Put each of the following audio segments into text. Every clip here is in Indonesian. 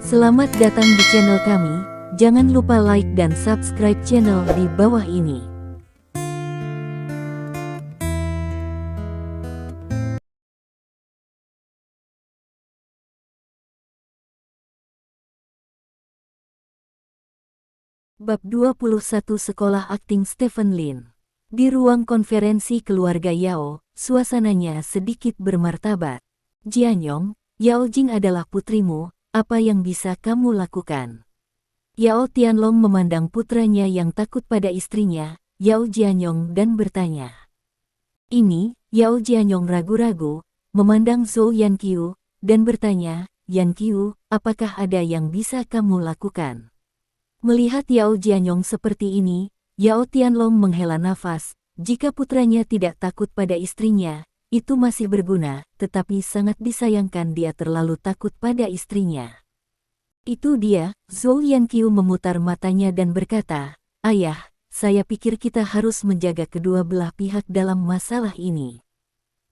Selamat datang di channel kami, jangan lupa like dan subscribe channel di bawah ini. Bab 21 Sekolah Akting Stephen Lin. Di ruang konferensi keluarga Yao, suasananya sedikit bermartabat. Jianyong, Yao Jing adalah putrimu, apa yang bisa kamu lakukan? Yao Tianlong memandang putranya yang takut pada istrinya, Yao Jianyong, dan bertanya. Ini, Yao Jianyong ragu-ragu, memandang Zhou Yanqiu, dan bertanya, Yanqiu, apakah ada yang bisa kamu lakukan? Melihat Yao Jianyong seperti ini, Yao Tianlong menghela nafas. Jika putranya tidak takut pada istrinya, itu masih berguna, tetapi sangat disayangkan dia terlalu takut pada istrinya. Itu dia, Zhou Yanqiu memutar matanya dan berkata, Ayah, saya pikir kita harus menjaga kedua belah pihak dalam masalah ini.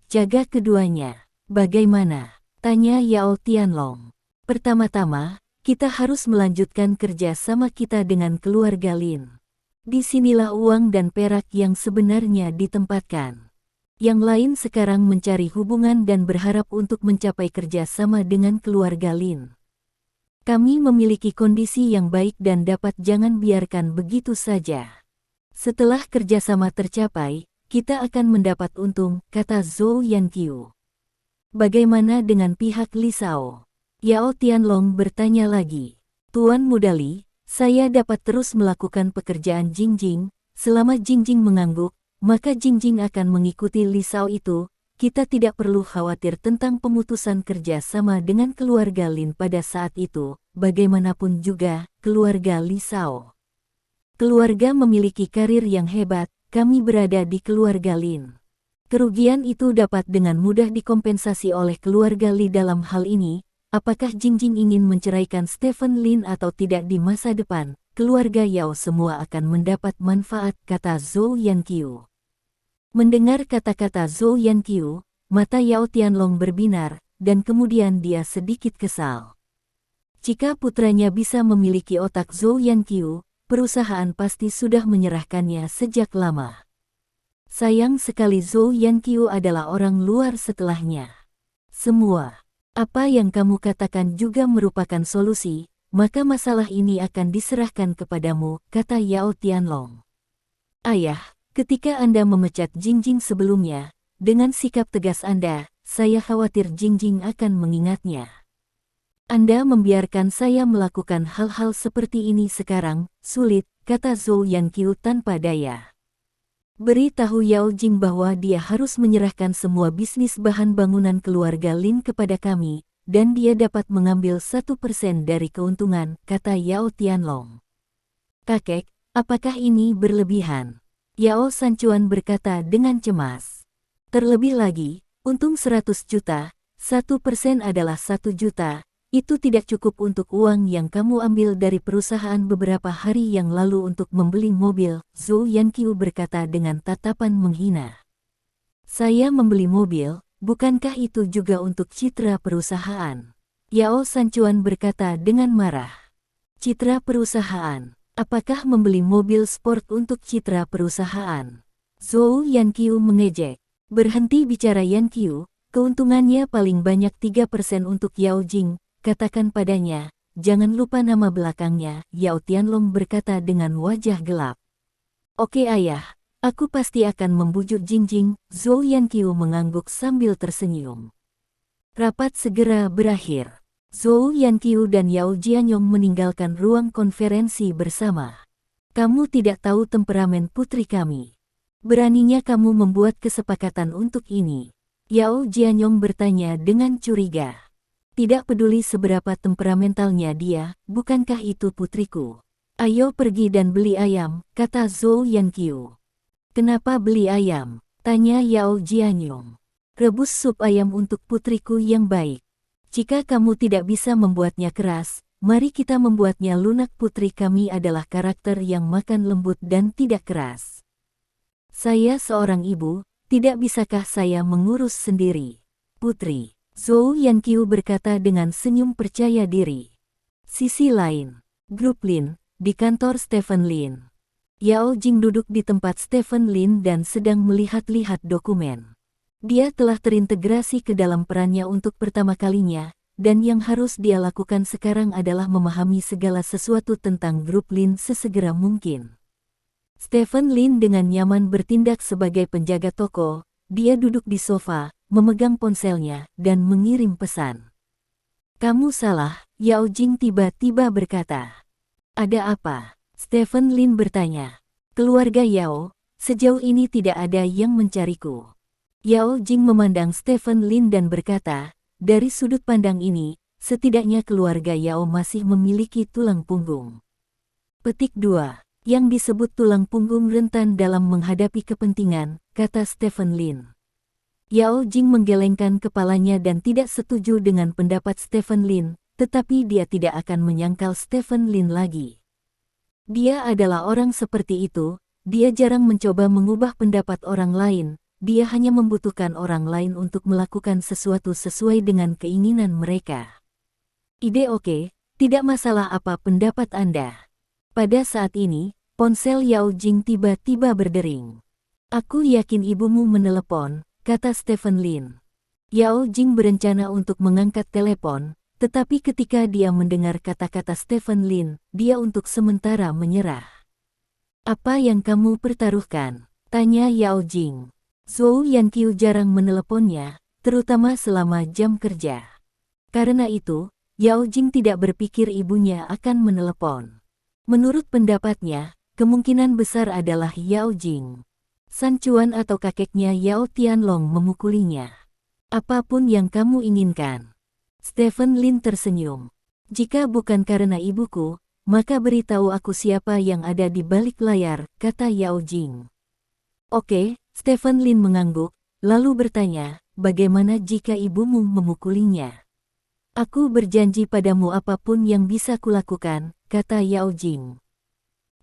Jaga keduanya. Bagaimana? Tanya Yao Tianlong. Pertama-tama, kita harus melanjutkan kerja sama kita dengan keluarga Lin. Disinilah uang dan perak yang sebenarnya ditempatkan. Yang lain sekarang mencari hubungan dan berharap untuk mencapai kerja sama dengan keluarga Lin. Kami memiliki kondisi yang baik dan dapat jangan biarkan begitu saja. Setelah kerjasama tercapai, kita akan mendapat untung, kata Zhou Yanqiu. Bagaimana dengan pihak Li Shao? Yao Tianlong bertanya lagi. Tuan Muda Li, saya dapat terus melakukan pekerjaan Jingjing. Selama Jingjing mengangguk, maka Jingjing akan mengikuti Li Shao itu. Kita tidak perlu khawatir tentang pemutusan kerja sama dengan keluarga Lin pada saat itu. Bagaimanapun juga, keluarga Li Shao. Keluarga memiliki karir yang hebat, kami berada di keluarga Lin. Kerugian itu dapat dengan mudah dikompensasi oleh keluarga Li dalam hal ini. Apakah Jingjing ingin menceraikan Stephen Lin atau tidak di masa depan, keluarga Yao semua akan mendapat manfaat, kata Zhou Yanqiu. Mendengar kata-kata Zhou Yanqiu, mata Yao Tianlong berbinar, dan kemudian dia sedikit kesal. Jika putranya bisa memiliki otak Zhou Yanqiu, perusahaan pasti sudah menyerahkannya sejak lama. Sayang sekali Zhou Yanqiu adalah orang luar setelahnya. Semua. Apa yang kamu katakan juga merupakan solusi, maka masalah ini akan diserahkan kepadamu, kata Yao Tianlong. Ayah, ketika Anda memecat Jingjing sebelumnya, dengan sikap tegas Anda, saya khawatir Jingjing akan mengingatnya. Anda membiarkan saya melakukan hal-hal seperti ini sekarang, sulit, kata Zhou Yanqiu tanpa daya. Beritahu Yao Jing bahwa dia harus menyerahkan semua bisnis bahan bangunan keluarga Lin kepada kami, dan dia dapat mengambil 1% dari keuntungan, kata Yao Tianlong. Kakek, apakah ini berlebihan? Yao Sanchuan berkata dengan cemas. Terlebih lagi, untung 100 juta, 1% adalah 1 juta, itu tidak cukup untuk uang yang kamu ambil dari perusahaan beberapa hari yang lalu untuk membeli mobil, Zhou Yanqiu berkata dengan tatapan menghina. Saya membeli mobil, bukankah itu juga untuk citra perusahaan? Yao Sanchuan berkata dengan marah. Citra perusahaan? Apakah membeli mobil sport untuk citra perusahaan? Zhou Yanqiu mengejek. Berhenti bicara Yanqiu, keuntungannya paling banyak 3% untuk Yao Jing. Katakan padanya, jangan lupa nama belakangnya, Yao Tianlong berkata dengan wajah gelap. Oke ayah, aku pasti akan membujuk Jingjing, Zhou Yanqiu mengangguk sambil tersenyum. Rapat segera berakhir. Zhou Yanqiu dan Yao Jianyong meninggalkan ruang konferensi bersama. Kamu tidak tahu temperamen putri kami. Beraninya kamu membuat kesepakatan untuk ini? Yao Jianyong bertanya dengan curiga. Tidak peduli seberapa temperamentalnya dia, bukankah itu putriku? Ayo pergi dan beli ayam, kata Zhou Yanqiu. Kenapa beli ayam? Tanya Yao Jianyong. Rebus sup ayam untuk putriku yang baik. Jika kamu tidak bisa membuatnya keras, mari kita membuatnya lunak. Putri kami adalah karakter yang makan lembut dan tidak keras. Saya seorang ibu, tidak bisakah saya mengurus sendiri? Putri. Zhou Yanqiu berkata dengan senyum percaya diri. Sisi lain, grup Lin, di kantor Stephen Lin. Yao Jing duduk di tempat Stephen Lin dan sedang melihat-lihat dokumen. Dia telah terintegrasi ke dalam perannya untuk pertama kalinya, dan yang harus dia lakukan sekarang adalah memahami segala sesuatu tentang grup Lin sesegera mungkin. Stephen Lin dengan nyaman bertindak sebagai penjaga toko, dia duduk di sofa, memegang ponselnya, dan mengirim pesan. "Kamu salah," Yao Jing tiba-tiba berkata. "Ada apa?" Stephen Lin bertanya. "Keluarga Yao, sejauh ini tidak ada yang mencariku." Yao Jing memandang Stephen Lin dan berkata, "Dari sudut pandang ini, setidaknya keluarga Yao masih memiliki tulang punggung." Petik 2. Yang disebut tulang punggung rentan dalam menghadapi kepentingan, kata Stephen Lin. Yao Jing menggelengkan kepalanya dan tidak setuju dengan pendapat Stephen Lin, tetapi dia tidak akan menyangkal Stephen Lin lagi. Dia adalah orang seperti itu, dia jarang mencoba mengubah pendapat orang lain, dia hanya membutuhkan orang lain untuk melakukan sesuatu sesuai dengan keinginan mereka. "Ide oke, tidak masalah apa pendapat Anda." Pada saat ini, ponsel Yao Jing tiba-tiba berdering. "Aku yakin ibumu menelepon," kata Stephen Lin. Yao Jing berencana untuk mengangkat telepon, tetapi ketika dia mendengar kata-kata Stephen Lin, dia untuk sementara menyerah. "Apa yang kamu pertaruhkan?" tanya Yao Jing. Zhou Yanqiu jarang meneleponnya, terutama selama jam kerja. Karena itu, Yao Jing tidak berpikir ibunya akan menelepon. Menurut pendapatnya, kemungkinan besar adalah Yao Jing. San Chuan atau kakeknya Yao Tianlong memukulinya. "Apapun yang kamu inginkan." Stephen Lin tersenyum. "Jika bukan karena ibuku, maka beritahu aku siapa yang ada di balik layar," kata Yao Jing. "Oke," Stephen Lin mengangguk, lalu bertanya, "Bagaimana jika ibumu memukulinya?" "Aku berjanji padamu apapun yang bisa kulakukan," kata Yao Jing.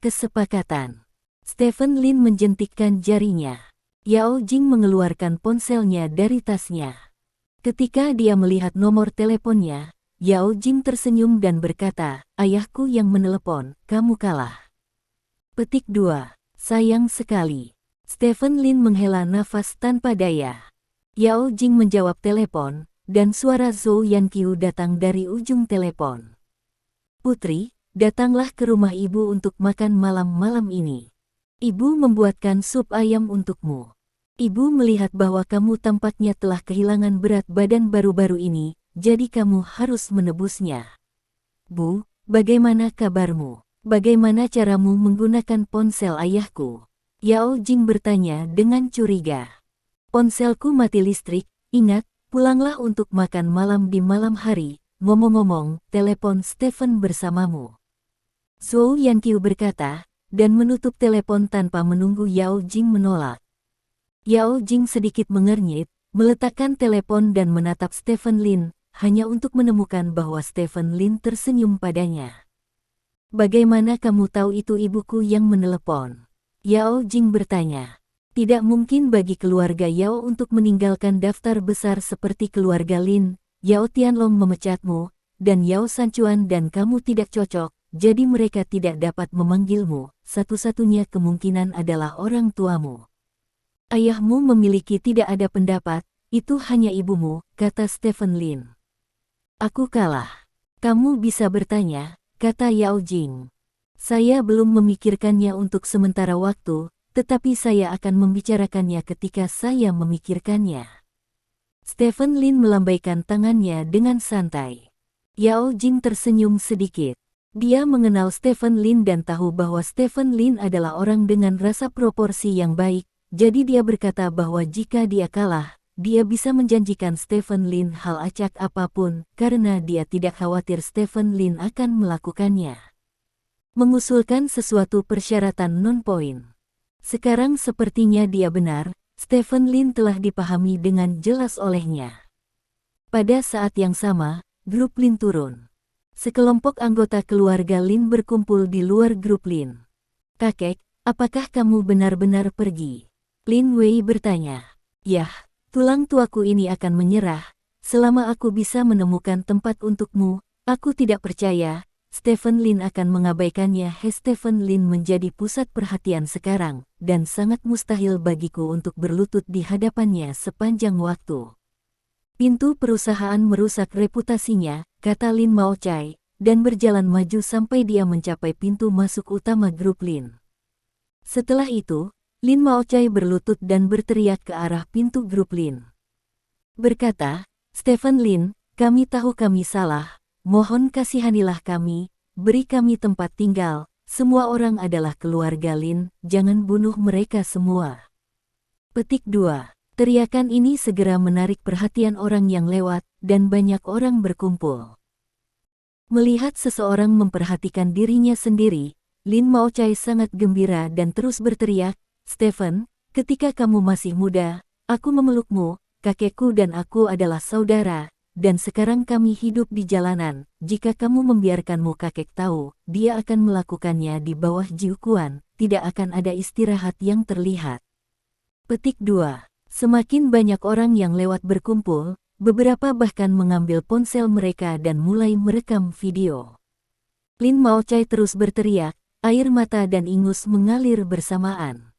"Kesepakatan." Stephen Lin menjentikkan jarinya. Yao Jing mengeluarkan ponselnya dari tasnya. Ketika dia melihat nomor teleponnya, Yao Jing tersenyum dan berkata, "Ayahku yang menelepon, kamu kalah." Petik 2. Sayang sekali. Stephen Lin menghela nafas tanpa daya. Yao Jing menjawab telepon, dan suara Zhou Yanqiu datang dari ujung telepon. "Putri, datanglah ke rumah ibu untuk makan malam-malam ini. Ibu membuatkan sup ayam untukmu. Ibu melihat bahwa kamu tampaknya telah kehilangan berat badan baru-baru ini, jadi kamu harus menebusnya." "Bu, bagaimana kabarmu? Bagaimana caramu menggunakan ponsel ayahku?" Yao Jing bertanya dengan curiga. "Ponselku mati listrik, ingat, pulanglah untuk makan malam di malam hari. Ngomong-ngomong, telepon Stephen bersamamu." Zhou Yanqiu berkata, dan menutup telepon tanpa menunggu Yao Jing menolak. Yao Jing sedikit mengernyit, meletakkan telepon dan menatap Stephen Lin, hanya untuk menemukan bahwa Stephen Lin tersenyum padanya. "Bagaimana kamu tahu itu ibuku yang menelepon?" Yao Jing bertanya. "Tidak mungkin bagi keluarga Yao untuk meninggalkan daftar besar seperti keluarga Lin, Yao Tianlong memecatmu, dan Yao Sanchuan dan kamu tidak cocok, jadi mereka tidak dapat memanggilmu, satu-satunya kemungkinan adalah orang tuamu. Ayahmu memiliki tidak ada pendapat, itu hanya ibumu," kata Stephen Lin. "Aku kalah." "Kamu bisa bertanya," kata Yao Jing. "Saya belum memikirkannya untuk sementara waktu, tetapi saya akan membicarakannya ketika saya memikirkannya." Stephen Lin melambaikan tangannya dengan santai. Yao Jing tersenyum sedikit. Dia mengenal Stephen Lin dan tahu bahwa Stephen Lin adalah orang dengan rasa proporsi yang baik, jadi dia berkata bahwa jika dia kalah, dia bisa menjanjikan Stephen Lin hal acak apapun, karena dia tidak khawatir Stephen Lin akan melakukannya. Mengusulkan sesuatu persyaratan non-poin. Sekarang sepertinya dia benar, Stephen Lin telah dipahami dengan jelas olehnya. Pada saat yang sama, grup Lin turun. Sekelompok anggota keluarga Lin berkumpul di luar grup Lin. "Kakek, apakah kamu benar-benar pergi?" Lin Wei bertanya. "Yah, tulang tuaku ini akan menyerah. Selama aku bisa menemukan tempat untukmu, aku tidak percaya," Stephen Lin akan mengabaikannya. Stephen Lin menjadi pusat perhatian sekarang, dan sangat mustahil bagiku untuk berlutut di hadapannya sepanjang waktu. Pintu perusahaan merusak reputasinya, kata Lin Maochai, dan berjalan maju sampai dia mencapai pintu masuk utama grup Lin. Setelah itu, Lin Maochai berlutut dan berteriak ke arah pintu grup Lin. Berkata, Stephen Lin, kami tahu kami salah, mohon kasihanilah kami, beri kami tempat tinggal, semua orang adalah keluarga Lin, jangan bunuh mereka semua. Petik 2. Teriakan ini segera menarik perhatian orang yang lewat, dan banyak orang berkumpul. Melihat seseorang memperhatikan dirinya sendiri, Lin Maochai sangat gembira dan terus berteriak, Stephen, ketika kamu masih muda, aku memelukmu, kakekku dan aku adalah saudara, dan sekarang kami hidup di jalanan. Jika kamu membiarkanmu kakek tahu, dia akan melakukannya di bawah Jiuquan, tidak akan ada istirahat yang terlihat. Petik 2. Semakin banyak orang yang lewat berkumpul, beberapa bahkan mengambil ponsel mereka dan mulai merekam video. Lin Maochai terus berteriak, air mata dan ingus mengalir bersamaan.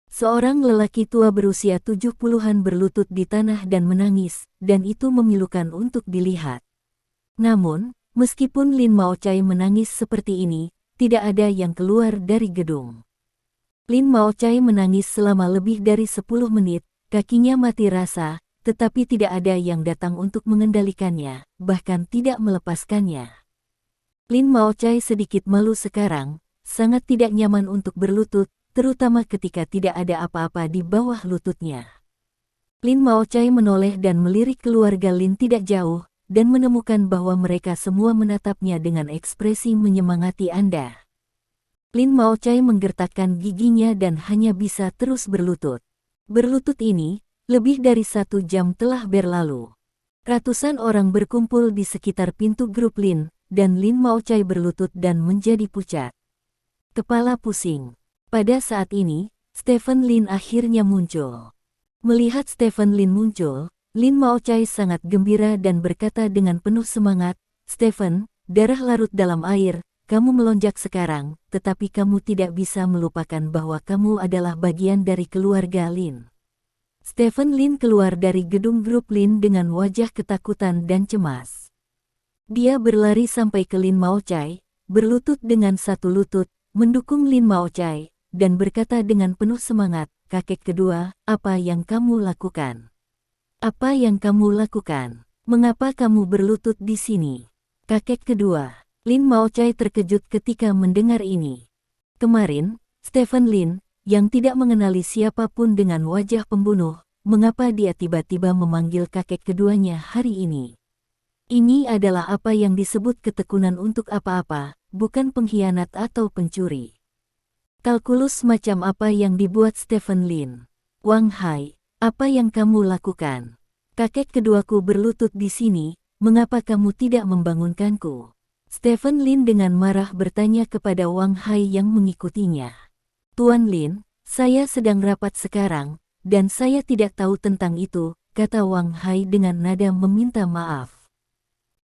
Seorang lelaki tua berusia 70-an berlutut di tanah dan menangis, dan itu memilukan untuk dilihat. Namun, meskipun Lin Maochai menangis seperti ini, tidak ada yang keluar dari gedung. Lin Maochai menangis selama lebih dari 10 menit, kakinya mati rasa, tetapi tidak ada yang datang untuk mengendalikannya, bahkan tidak melepaskannya. Lin Maochai sedikit malu sekarang, sangat tidak nyaman untuk berlutut, terutama ketika tidak ada apa-apa di bawah lututnya. Lin Maochai menoleh dan melirik keluarga Lin tidak jauh, dan menemukan bahwa mereka semua menatapnya dengan ekspresi menyemangati Anda. Lin Maochai menggertakkan giginya dan hanya bisa terus berlutut. Berlutut ini, lebih dari 1 jam telah berlalu. Ratusan orang berkumpul di sekitar pintu grup Lin, dan Lin Maochai berlutut dan menjadi pucat. Kepala pusing. Pada saat ini, Stephen Lin akhirnya muncul. Melihat Stephen Lin muncul, Lin Maochai sangat gembira dan berkata dengan penuh semangat, Stephen, darah larut dalam air, kamu melonjak sekarang, tetapi kamu tidak bisa melupakan bahwa kamu adalah bagian dari keluarga Lin. Stephen Lin keluar dari gedung grup Lin dengan wajah ketakutan dan cemas. Dia berlari sampai ke Lin Maochai, berlutut dengan satu lutut, mendukung Lin Maochai, dan berkata dengan penuh semangat, kakek kedua, apa yang kamu lakukan? Apa yang kamu lakukan? Mengapa kamu berlutut di sini? Kakek kedua. Lin Maochai terkejut ketika mendengar ini. Kemarin, Stephen Lin, yang tidak mengenali siapapun dengan wajah pembunuh, mengapa dia tiba-tiba memanggil kakek keduanya hari ini? Ini adalah apa yang disebut ketekunan untuk apa-apa, bukan pengkhianat atau pencuri. Kalkulus macam apa yang dibuat Stephen Lin? Wang Hai, apa yang kamu lakukan? Kakek keduaku berlutut di sini, mengapa kamu tidak membangunkanku? Stephen Lin dengan marah bertanya kepada Wang Hai yang mengikutinya. Tuan Lin, saya sedang rapat sekarang, dan saya tidak tahu tentang itu, kata Wang Hai dengan nada meminta maaf.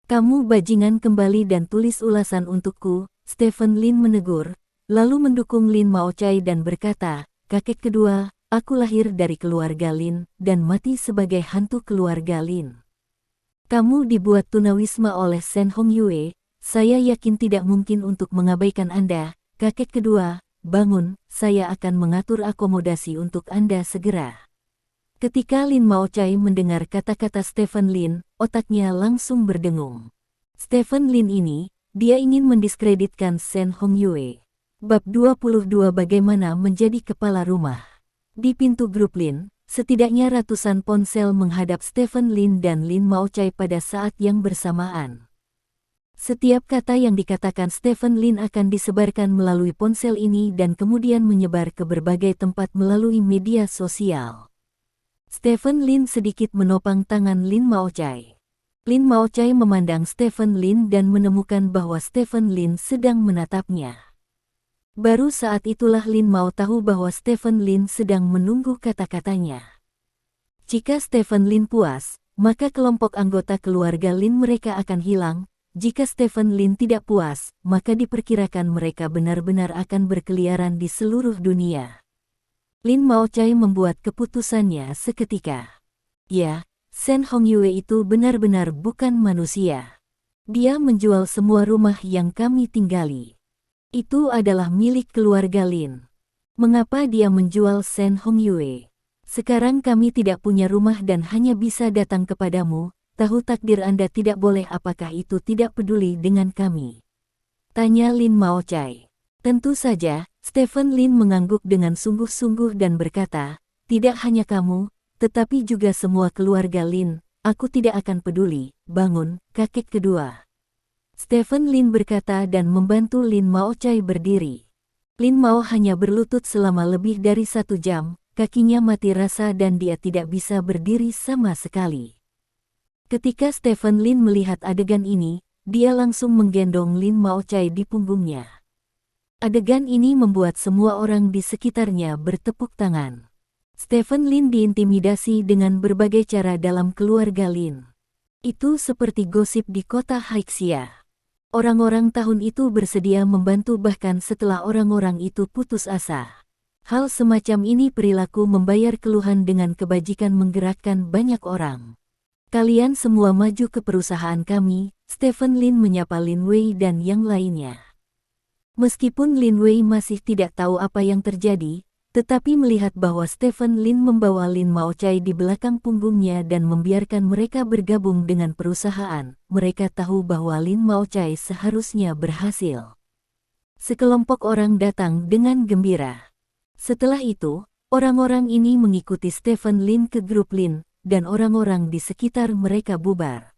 Kamu bajingan kembali dan tulis ulasan untukku, Stephen Lin menegur, lalu mendukung Lin Maochai dan berkata, kakek kedua, aku lahir dari keluarga Lin, dan mati sebagai hantu keluarga Lin. Kamu dibuat tunawisma oleh Shen Hongyue, saya yakin tidak mungkin untuk mengabaikan Anda, kakek kedua, bangun, saya akan mengatur akomodasi untuk Anda segera. Ketika Lin Maochai mendengar kata-kata Stephen Lin, otaknya langsung berdengung. Stephen Lin ini, dia ingin mendiskreditkan Shen Hongyue. Bab 22 Bagaimana menjadi kepala rumah. Di pintu grup Lin, setidaknya ratusan ponsel menghadap Stephen Lin dan Lin Maochai pada saat yang bersamaan. Setiap kata yang dikatakan Stephen Lin akan disebarkan melalui ponsel ini dan kemudian menyebar ke berbagai tempat melalui media sosial. Stephen Lin sedikit menopang tangan Lin Maochai. Lin Maochai memandang Stephen Lin dan menemukan bahwa Stephen Lin sedang menatapnya. Baru saat itulah Lin Mao tahu bahwa Stephen Lin sedang menunggu kata-katanya. Jika Stephen Lin puas, maka kelompok anggota keluarga Lin mereka akan hilang, jika Stephen Lin tidak puas, maka diperkirakan mereka benar-benar akan berkeliaran di seluruh dunia. Lin Maochai membuat keputusannya seketika. Ya, Shen Hongyue itu benar-benar bukan manusia. Dia menjual semua rumah yang kami tinggali. Itu adalah milik keluarga Lin. Mengapa dia menjual Shen Hongyue? Sekarang kami tidak punya rumah dan hanya bisa datang kepadamu. Tahu takdir Anda tidak boleh, apakah itu tidak peduli dengan kami? Tanya Lin Maochai. Tentu saja, Stephen Lin mengangguk dengan sungguh-sungguh dan berkata, tidak hanya kamu, tetapi juga semua keluarga Lin, aku tidak akan peduli. Bangun, kakek kedua. Stephen Lin berkata dan membantu Lin Maochai berdiri. Lin Mao hanya berlutut selama lebih dari 1 jam, kakinya mati rasa dan dia tidak bisa berdiri sama sekali. Ketika Stephen Lin melihat adegan ini, dia langsung menggendong Lin Maochai di punggungnya. Adegan ini membuat semua orang di sekitarnya bertepuk tangan. Stephen Lin diintimidasi dengan berbagai cara dalam keluarga Lin. Itu seperti gosip di kota Haixia. Orang-orang tahun itu bersedia membantu bahkan setelah orang-orang itu putus asa. Hal semacam ini perilaku membayar keluhan dengan kebajikan menggerakkan banyak orang. Kalian semua maju ke perusahaan kami, Stephen Lin menyapa Lin Wei dan yang lainnya. Meskipun Lin Wei masih tidak tahu apa yang terjadi, tetapi melihat bahwa Stephen Lin membawa Lin Maochai di belakang punggungnya dan membiarkan mereka bergabung dengan perusahaan, mereka tahu bahwa Lin Maochai seharusnya berhasil. Sekelompok orang datang dengan gembira. Setelah itu, orang-orang ini mengikuti Stephen Lin ke grup Lin, dan orang-orang di sekitar mereka bubar.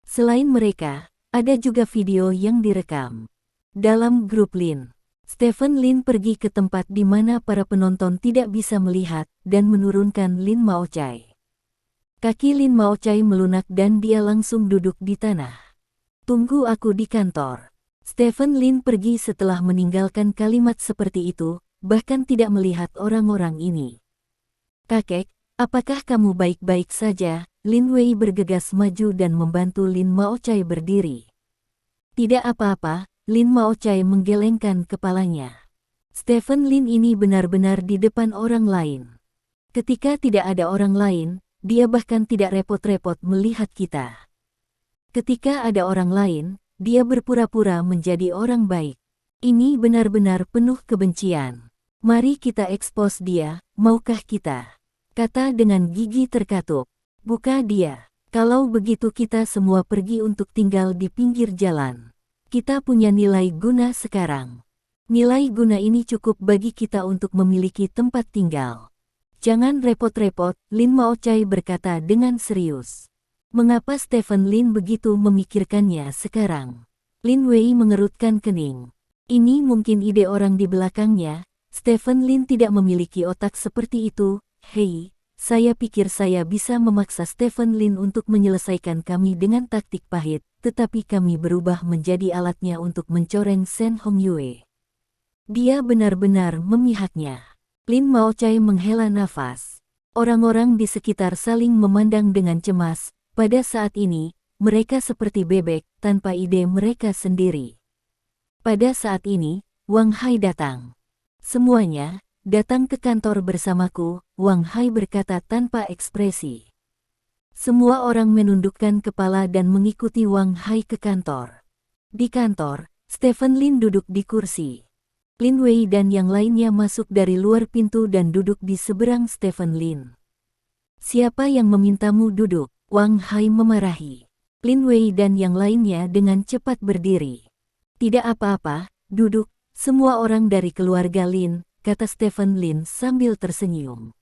Selain mereka, ada juga video yang direkam. Dalam grup Lin, Stephen Lin pergi ke tempat di mana para penonton tidak bisa melihat dan menurunkan Lin Maochai. Kaki Lin Maochai melunak dan dia langsung duduk di tanah. Tunggu aku di kantor. Stephen Lin pergi setelah meninggalkan kalimat seperti itu, bahkan tidak melihat orang-orang ini. Kakek, apakah kamu baik-baik saja? Lin Wei bergegas maju dan membantu Lin Maochai berdiri. Tidak apa-apa, Lin Maochai menggelengkan kepalanya. Stephen Lin ini benar-benar di depan orang lain. Ketika tidak ada orang lain, dia bahkan tidak repot-repot melihat kita. Ketika ada orang lain, dia berpura-pura menjadi orang baik. Ini benar-benar penuh kebencian. Mari kita ekspos dia, maukah kita? Kata dengan gigi terkatup. Buka dia. Kalau begitu kita semua pergi untuk tinggal di pinggir jalan. Kita punya nilai guna sekarang. Nilai guna ini cukup bagi kita untuk memiliki tempat tinggal. Jangan repot-repot, Lin Maochai berkata dengan serius. Mengapa Stephen Lin begitu memikirkannya sekarang? Lin Wei mengerutkan kening. Ini mungkin ide orang di belakangnya. Stephen Lin tidak memiliki otak seperti itu. Hei, saya pikir saya bisa memaksa Stephen Lin untuk menyelesaikan kami dengan taktik pahit, tetapi kami berubah menjadi alatnya untuk mencoreng Shen Hongyue. Dia benar-benar memihaknya. Lin Maochai menghela nafas. Orang-orang di sekitar saling memandang dengan cemas. Pada saat ini, mereka seperti bebek tanpa ide mereka sendiri. Pada saat ini, Wang Hai datang. Semuanya datang ke kantor bersamaku, Wang Hai berkata tanpa ekspresi. Semua orang menundukkan kepala dan mengikuti Wang Hai ke kantor. Di kantor, Stephen Lin duduk di kursi. Lin Wei dan yang lainnya masuk dari luar pintu dan duduk di seberang Stephen Lin. Siapa yang memintamu duduk? Wang Hai memarahi. Lin Wei dan yang lainnya dengan cepat berdiri. Tidak apa-apa, duduk, semua orang dari keluarga Lin, kata Stephen Lin sambil tersenyum.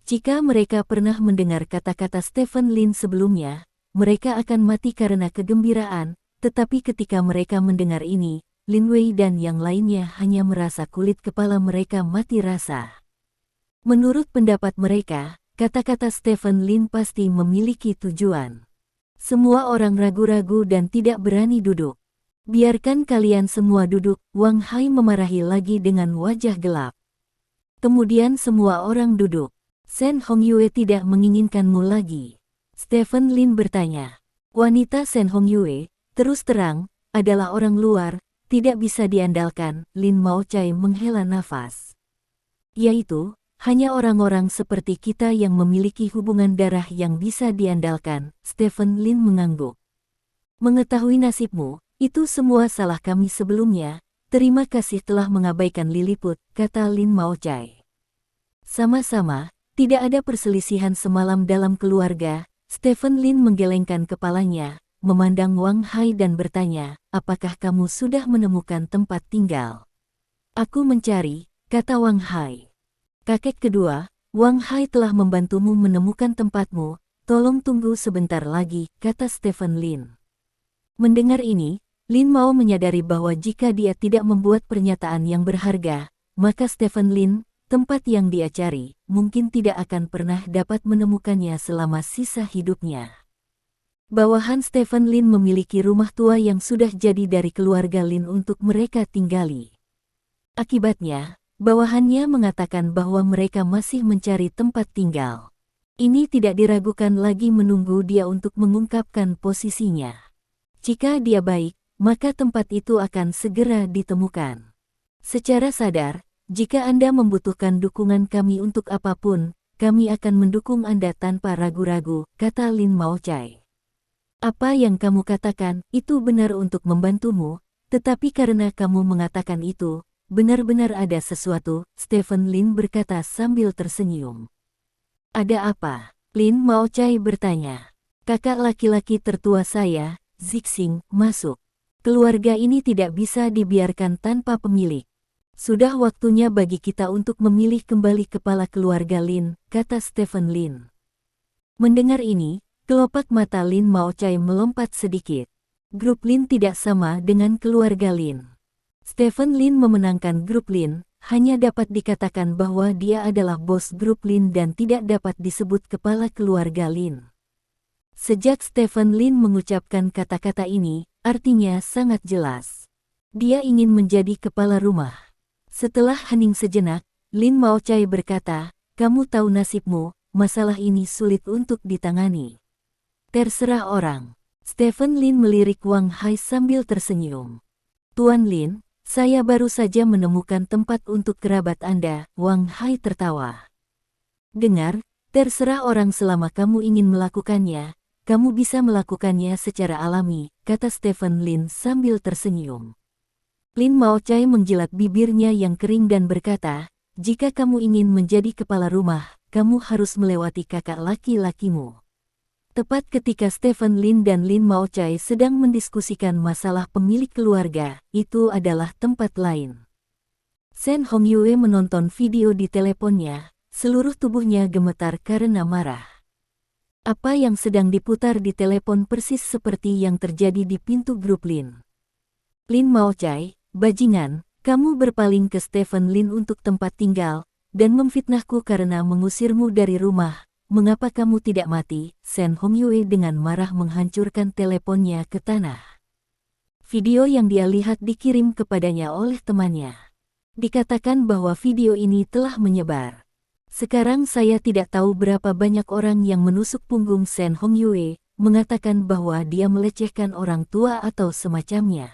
Jika mereka pernah mendengar kata-kata Stephen Lin sebelumnya, mereka akan mati karena kegembiraan, tetapi ketika mereka mendengar ini, Lin Wei dan yang lainnya hanya merasa kulit kepala mereka mati rasa. Menurut pendapat mereka, kata-kata Stephen Lin pasti memiliki tujuan. Semua orang ragu-ragu dan tidak berani duduk. Biarkan kalian semua duduk, Wang Hai memarahi lagi dengan wajah gelap. Kemudian semua orang duduk. Shen Hongyue tidak menginginkanmu lagi. Stephen Lin bertanya. Wanita Shen Hongyue, terus terang, adalah orang luar, tidak bisa diandalkan. Lin Maochai menghela nafas. Yaitu, hanya orang-orang seperti kita yang memiliki hubungan darah yang bisa diandalkan. Stephen Lin mengangguk. Mengetahui nasibmu, itu semua salah kami sebelumnya. Terima kasih telah mengabaikan Lilliput, kata Lin Maochai. Sama-sama, tidak ada perselisihan semalam dalam keluarga. Stephen Lin menggelengkan kepalanya, memandang Wang Hai dan bertanya, apakah kamu sudah menemukan tempat tinggal? Aku mencari, kata Wang Hai. Kakek kedua, Wang Hai telah membantumu menemukan tempatmu, tolong tunggu sebentar lagi, kata Stephen Lin. Mendengar ini, Lin Mao menyadari bahwa jika dia tidak membuat pernyataan yang berharga, maka Stephen Lin, tempat yang dia cari, mungkin tidak akan pernah dapat menemukannya selama sisa hidupnya. Bawahan Stephen Lin memiliki rumah tua yang sudah jadi dari keluarga Lin untuk mereka tinggali. Akibatnya, bawahannya mengatakan bahwa mereka masih mencari tempat tinggal. Ini tidak diragukan lagi menunggu dia untuk mengungkapkan posisinya. Jika dia baik, maka tempat itu akan segera ditemukan. Secara sadar, jika Anda membutuhkan dukungan kami untuk apapun, kami akan mendukung Anda tanpa ragu-ragu, kata Lin Maochai. Apa yang kamu katakan, itu benar untuk membantumu, tetapi karena kamu mengatakan itu, benar-benar ada sesuatu, Stephen Lin berkata sambil tersenyum. Ada apa? Lin Maochai bertanya. Kakak laki-laki tertua saya, Zixing, masuk. Keluarga ini tidak bisa dibiarkan tanpa pemilik. Sudah waktunya bagi kita untuk memilih kembali kepala keluarga Lin, kata Stephen Lin. Mendengar ini, kelopak mata Lin Maochai melompat sedikit. Grup Lin tidak sama dengan keluarga Lin. Stephen Lin memenangkan grup Lin, hanya dapat dikatakan bahwa dia adalah bos grup Lin dan tidak dapat disebut kepala keluarga Lin. Sejak Stephen Lin mengucapkan kata-kata ini, artinya sangat jelas. Dia ingin menjadi kepala rumah. Setelah hening sejenak, Lin Maochai berkata, kamu tahu nasibmu, masalah ini sulit untuk ditangani. Terserah orang. Stephen Lin melirik Wang Hai sambil tersenyum. Tuan Lin, saya baru saja menemukan tempat untuk kerabat Anda, Wang Hai tertawa. Dengar, terserah orang selama kamu ingin melakukannya. Kamu bisa melakukannya secara alami, kata Stephen Lin sambil tersenyum. Lin Maochai menjilat bibirnya yang kering dan berkata, jika kamu ingin menjadi kepala rumah, kamu harus melewati kakak laki-lakimu. Tepat ketika Stephen Lin dan Lin Maochai sedang mendiskusikan masalah pemilik keluarga, itu adalah tempat lain. Shen Hongyue menonton video di teleponnya, seluruh tubuhnya gemetar karena marah. Apa yang sedang diputar di telepon persis seperti yang terjadi di pintu grup Lin. Lin Maochai, bajingan, kamu berpaling ke Stephen Lin untuk tempat tinggal, dan memfitnahku karena mengusirmu dari rumah. Mengapa kamu tidak mati? Shen Hongyue dengan marah menghancurkan teleponnya ke tanah. Video yang dia lihat dikirim kepadanya oleh temannya. Dikatakan bahwa video ini telah menyebar. Sekarang saya tidak tahu berapa banyak orang yang menusuk punggung Shen Hongyue, mengatakan bahwa dia melecehkan orang tua atau semacamnya.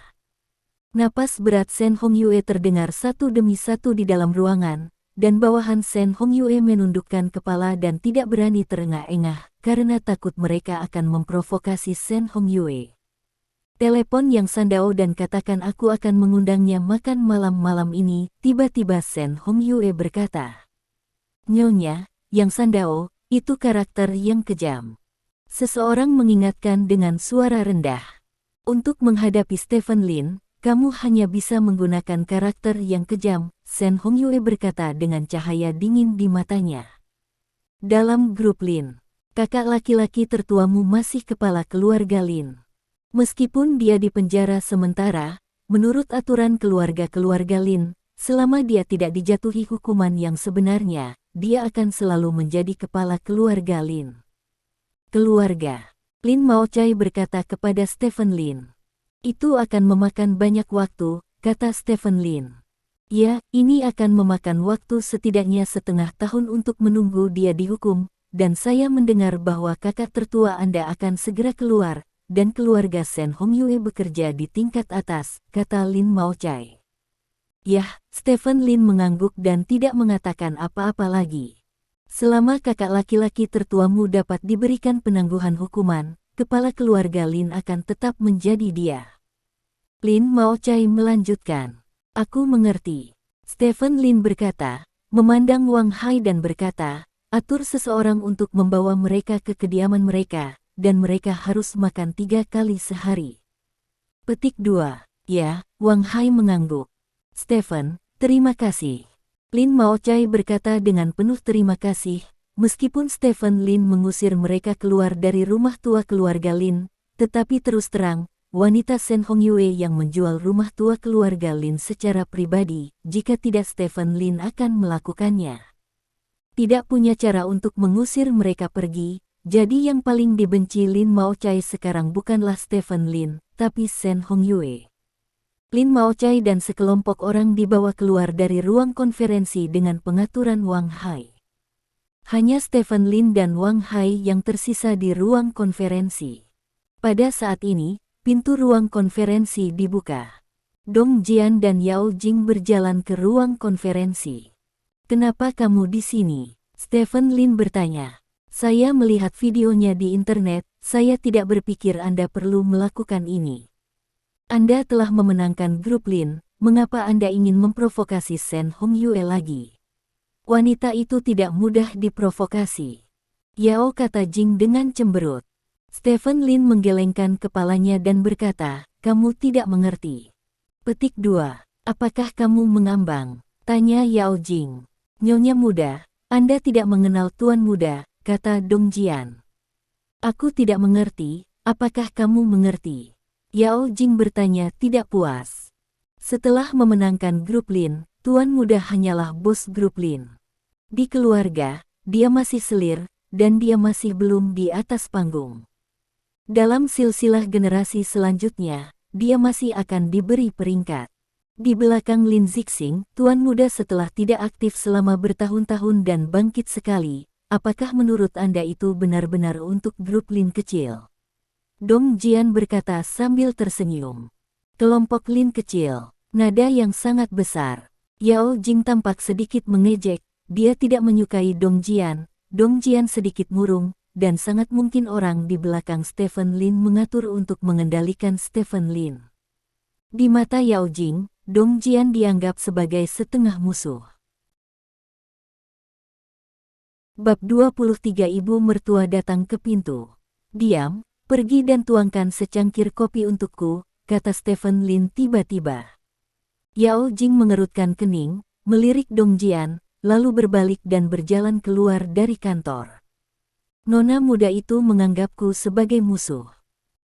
Napas berat Shen Hongyue terdengar satu demi satu di dalam ruangan, dan bawahan Shen Hongyue menundukkan kepala dan tidak berani terengah-engah, karena takut mereka akan memprovokasi Shen Hongyue. Telepon yang Sandao dan katakan aku akan mengundangnya makan malam-malam ini, tiba-tiba Shen Hongyue berkata. Nyonya, yang Sandao, itu karakter yang kejam. Seseorang mengingatkan dengan suara rendah. Untuk menghadapi Stephen Lin, kamu hanya bisa menggunakan karakter yang kejam, Shen Hongyue berkata dengan cahaya dingin di matanya. Dalam grup Lin, kakak laki-laki tertuamu masih kepala keluarga Lin. Meskipun dia dipenjara sementara, menurut aturan keluarga-keluarga Lin, selama dia tidak dijatuhi hukuman yang sebenarnya, dia akan selalu menjadi kepala keluarga Lin. Keluarga. Lin Maochai berkata kepada Stephen Lin. Itu akan memakan banyak waktu, kata Stephen Lin. Ya, ini akan memakan waktu setidaknya setengah tahun untuk menunggu dia dihukum, dan saya mendengar bahwa kakak tertua Anda akan segera keluar, dan keluarga Shen Hongyue bekerja di tingkat atas, kata Lin Maochai. Yah, Stephen Lin mengangguk dan tidak mengatakan apa-apa lagi. Selama kakak laki-laki tertuamu dapat diberikan penangguhan hukuman, kepala keluarga Lin akan tetap menjadi dia. Lin Maochai melanjutkan. Aku mengerti. Stephen Lin berkata, memandang Wang Hai dan berkata, atur seseorang untuk membawa mereka ke kediaman mereka, dan mereka harus makan 3 kali sehari. Petik 2. Ya, Wang Hai mengangguk. Stephen, terima kasih. Lin Maochai berkata dengan penuh terima kasih, meskipun Stephen Lin mengusir mereka keluar dari rumah tua keluarga Lin, tetapi terus terang, wanita Shen Hongyue yang menjual rumah tua keluarga Lin secara pribadi, jika tidak Stephen Lin akan melakukannya. Tidak punya cara untuk mengusir mereka pergi, jadi yang paling dibenci Lin Maochai sekarang bukanlah Stephen Lin, tapi Shen Hongyue. Lin Maochai dan sekelompok orang dibawa keluar dari ruang konferensi dengan pengaturan Wang Hai. Hanya Stephen Lin dan Wang Hai yang tersisa di ruang konferensi. Pada saat ini, pintu ruang konferensi dibuka. Dong Jian dan Yao Jing berjalan ke ruang konferensi. Kenapa kamu di sini? Stephen Lin bertanya. Saya melihat videonya di internet, saya tidak berpikir Anda perlu melakukan ini. Anda telah memenangkan grup Lin, mengapa Anda ingin memprovokasi Shen Hongyue lagi? Wanita itu tidak mudah diprovokasi. Yao, kata Jing dengan cemberut. Stephen Lin menggelengkan kepalanya dan berkata, kamu tidak mengerti. Petik 2. Apakah kamu mengambang? Tanya Yao Jing. Nyonya muda, Anda tidak mengenal Tuan muda, kata Dong Jian. Aku tidak mengerti, apakah kamu mengerti? Yao Jing bertanya tidak puas. Setelah memenangkan grup Lin, Tuan muda hanyalah bos grup Lin. Di keluarga, dia masih selir, dan dia masih belum di atas panggung. Dalam silsilah generasi selanjutnya, dia masih akan diberi peringkat. Di belakang Lin Zixing, Tuan muda setelah tidak aktif selama bertahun-tahun dan bangkit sekali, apakah menurut Anda itu benar-benar untuk grup Lin kecil? Dong Jian berkata sambil tersenyum. Kelompok Lin kecil, nada yang sangat besar. Yao Jing tampak sedikit mengejek, dia tidak menyukai Dong Jian. Dong Jian sedikit murung, dan sangat mungkin orang di belakang Stephen Lin mengatur untuk mengendalikan Stephen Lin. Di mata Yao Jing, Dong Jian dianggap sebagai setengah musuh. Bab 23. Ibu mertua datang ke pintu. Diam, pergi dan tuangkan secangkir kopi untukku, kata Stephen Lin tiba-tiba. Yao Jing mengerutkan kening, melirik Dong Jian, lalu berbalik dan berjalan keluar dari kantor. Nona muda itu menganggapku sebagai musuh.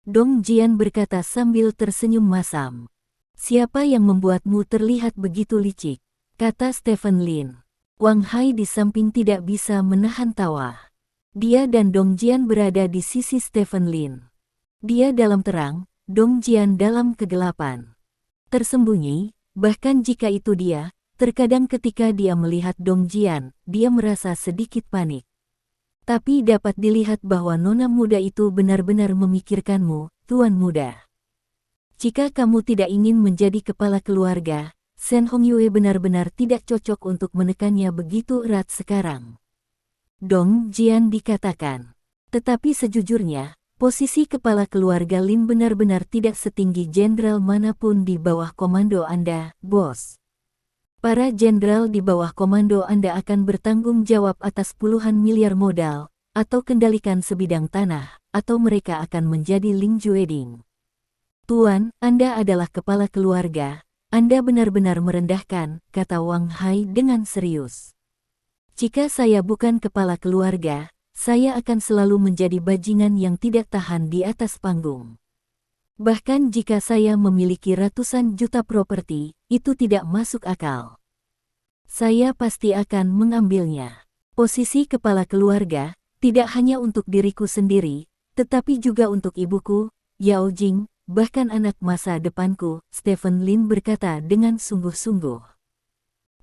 Dong Jian berkata sambil tersenyum masam. Siapa yang membuatmu terlihat begitu licik? Kata Stephen Lin. Wang Hai di samping tidak bisa menahan tawa. Dia dan Dong Jian berada di sisi Stephen Lin. Dia dalam terang, Dong Jian dalam kegelapan. Tersembunyi, bahkan jika itu dia, terkadang ketika dia melihat Dong Jian, dia merasa sedikit panik. Tapi dapat dilihat bahwa nona muda itu benar-benar memikirkanmu, tuan muda. Jika kamu tidak ingin menjadi kepala keluarga, Shen Hongyue benar-benar tidak cocok untuk menekannya begitu erat sekarang. Dong Jian dikatakan. Tetapi sejujurnya, posisi kepala keluarga Lin benar-benar tidak setinggi jenderal manapun di bawah komando Anda, bos. Para jenderal di bawah komando Anda akan bertanggung jawab atas puluhan miliar modal, atau kendalikan sebidang tanah, atau mereka akan menjadi Ling Jueding. Tuan, Anda adalah kepala keluarga, Anda benar-benar merendahkan, kata Wang Hai dengan serius. Jika saya bukan kepala keluarga, saya akan selalu menjadi bajingan yang tidak tahan di atas panggung. Bahkan jika saya memiliki ratusan juta properti, itu tidak masuk akal. Saya pasti akan mengambilnya. Posisi kepala keluarga, tidak hanya untuk diriku sendiri, tetapi juga untuk ibuku, Yao Jing, bahkan anak masa depanku, Stephen Lin berkata dengan sungguh-sungguh.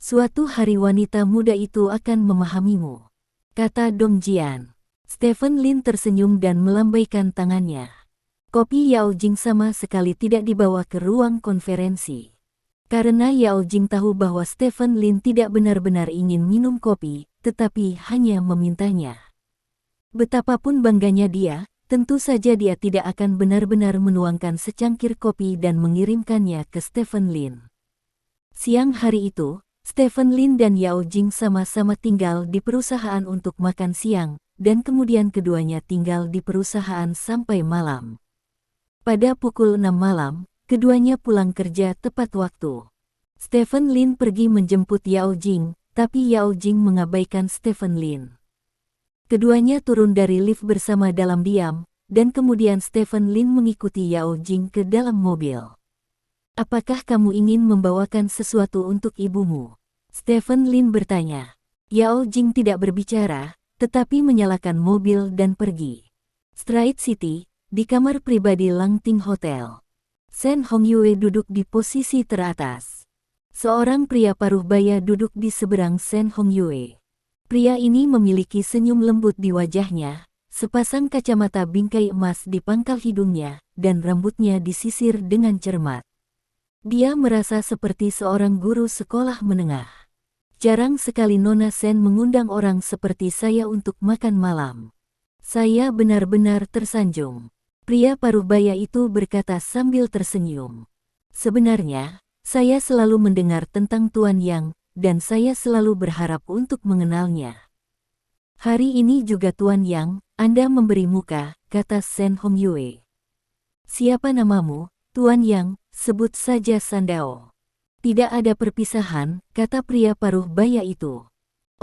Suatu hari wanita muda itu akan memahamimu, kata Dong Jian. Stephen Lin tersenyum dan melambaikan tangannya. Kopi Yao Jing sama sekali tidak dibawa ke ruang konferensi. Karena Yao Jing tahu bahwa Stephen Lin tidak benar-benar ingin minum kopi, tetapi hanya memintanya. Betapapun bangganya dia, tentu saja dia tidak akan benar-benar menuangkan secangkir kopi dan mengirimkannya ke Stephen Lin. Siang hari itu, Stephen Lin dan Yao Jing sama-sama tinggal di perusahaan untuk makan siang, dan kemudian keduanya tinggal di perusahaan sampai malam. Pada pukul 6 malam, keduanya pulang kerja tepat waktu. Stephen Lin pergi menjemput Yao Jing, tapi Yao Jing mengabaikan Stephen Lin. Keduanya turun dari lift bersama dalam diam, dan kemudian Stephen Lin mengikuti Yao Jing ke dalam mobil. "Apakah kamu ingin membawakan sesuatu untuk ibumu?" Stephen Lin bertanya. Yao Jing tidak berbicara, tetapi menyalakan mobil dan pergi. Straight City, di kamar pribadi Lang Ting Hotel. Shen Hongyue duduk di posisi teratas. Seorang pria paruh baya duduk di seberang Shen Hongyue. Pria ini memiliki senyum lembut di wajahnya, sepasang kacamata bingkai emas di pangkal hidungnya, dan rambutnya disisir dengan cermat. Dia merasa seperti seorang guru sekolah menengah. "Jarang sekali Nona Shen mengundang orang seperti saya untuk makan malam. Saya benar-benar tersanjung." Pria paruh baya itu berkata sambil tersenyum. "Sebenarnya, saya selalu mendengar tentang Tuan Yang, dan saya selalu berharap untuk mengenalnya." "Hari ini juga Tuan Yang, Anda memberi muka," kata Shen Hongyue. "Siapa namamu, Tuan Yang?" "Sebut saja Sandao." "Tidak ada perpisahan," kata pria paruh baya itu.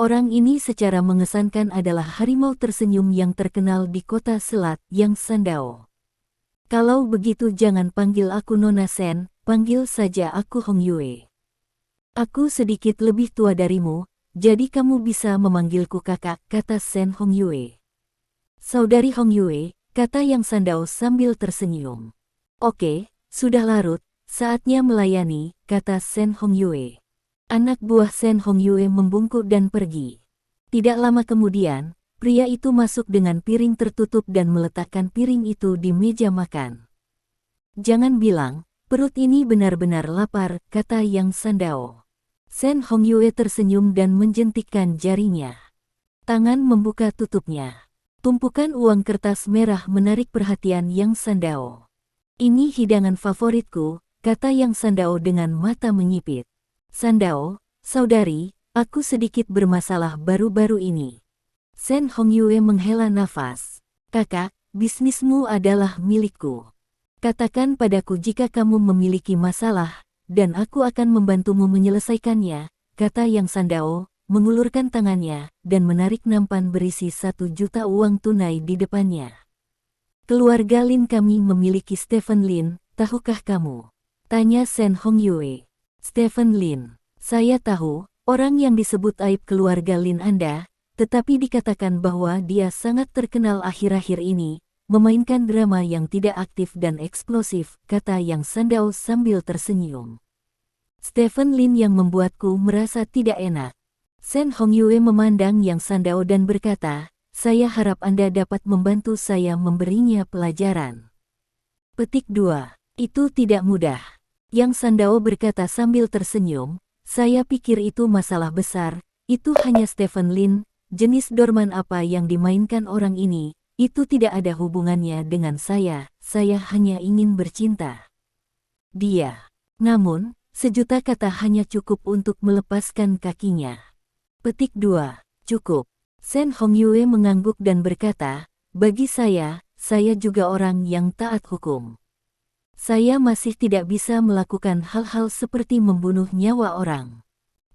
Orang ini secara mengesankan adalah harimau tersenyum yang terkenal di kota selat, Yang Sandao. "Kalau begitu jangan panggil aku Nona Shen, panggil saja aku Hongyue. Aku sedikit lebih tua darimu, jadi kamu bisa memanggilku kakak," kata Shen Hongyue. "Saudari Hongyue," kata Yang Sandao sambil tersenyum. "Oke, sudah larut, saatnya melayani," kata Shen Hongyue. Anak buah Shen Hongyue membungkuk dan pergi. Tidak lama kemudian, pria itu masuk dengan piring tertutup dan meletakkan piring itu di meja makan. "Jangan bilang, perut ini benar-benar lapar," kata Yang Sandao. Shen Hongyue tersenyum dan menjentikkan jarinya. Tangan membuka tutupnya. Tumpukan uang kertas merah menarik perhatian Yang Sandao. "Ini hidangan favoritku," kata Yang Sandao dengan mata menyipit. "Sandao, saudari, aku sedikit bermasalah baru-baru ini." Shen Hongyue menghela nafas. "Kakak, bisnismu adalah milikku. Katakan padaku jika kamu memiliki masalah, dan aku akan membantumu menyelesaikannya," kata Yang Sandao, mengulurkan tangannya, dan menarik nampan berisi 1 juta uang tunai di depannya. "Keluarga Lin kami memiliki Stephen Lin, tahukah kamu?" tanya Shen Hongyue. "Stephen Lin, saya tahu, orang yang disebut aib keluarga Lin Anda, tetapi dikatakan bahwa dia sangat terkenal akhir-akhir ini, memainkan drama yang tidak aktif dan eksplosif," kata Yang Sandao sambil tersenyum. "Stephen Lin yang membuatku merasa tidak enak." Shen Hongyue memandang Yang Sandao dan berkata, "Saya harap Anda dapat membantu saya memberinya pelajaran." Petik 2. Itu tidak mudah. Yang Sandao berkata sambil tersenyum, "Saya pikir itu masalah besar, itu hanya Stephen Lin, jenis dorman apa yang dimainkan orang ini, itu tidak ada hubungannya dengan saya hanya ingin bercinta dia. Namun, 1 juta kata hanya cukup untuk melepaskan kakinya." Petik 2. Cukup. Shen Hongyue mengangguk dan berkata, "Bagi saya juga orang yang taat hukum. Saya masih tidak bisa melakukan hal-hal seperti membunuh nyawa orang."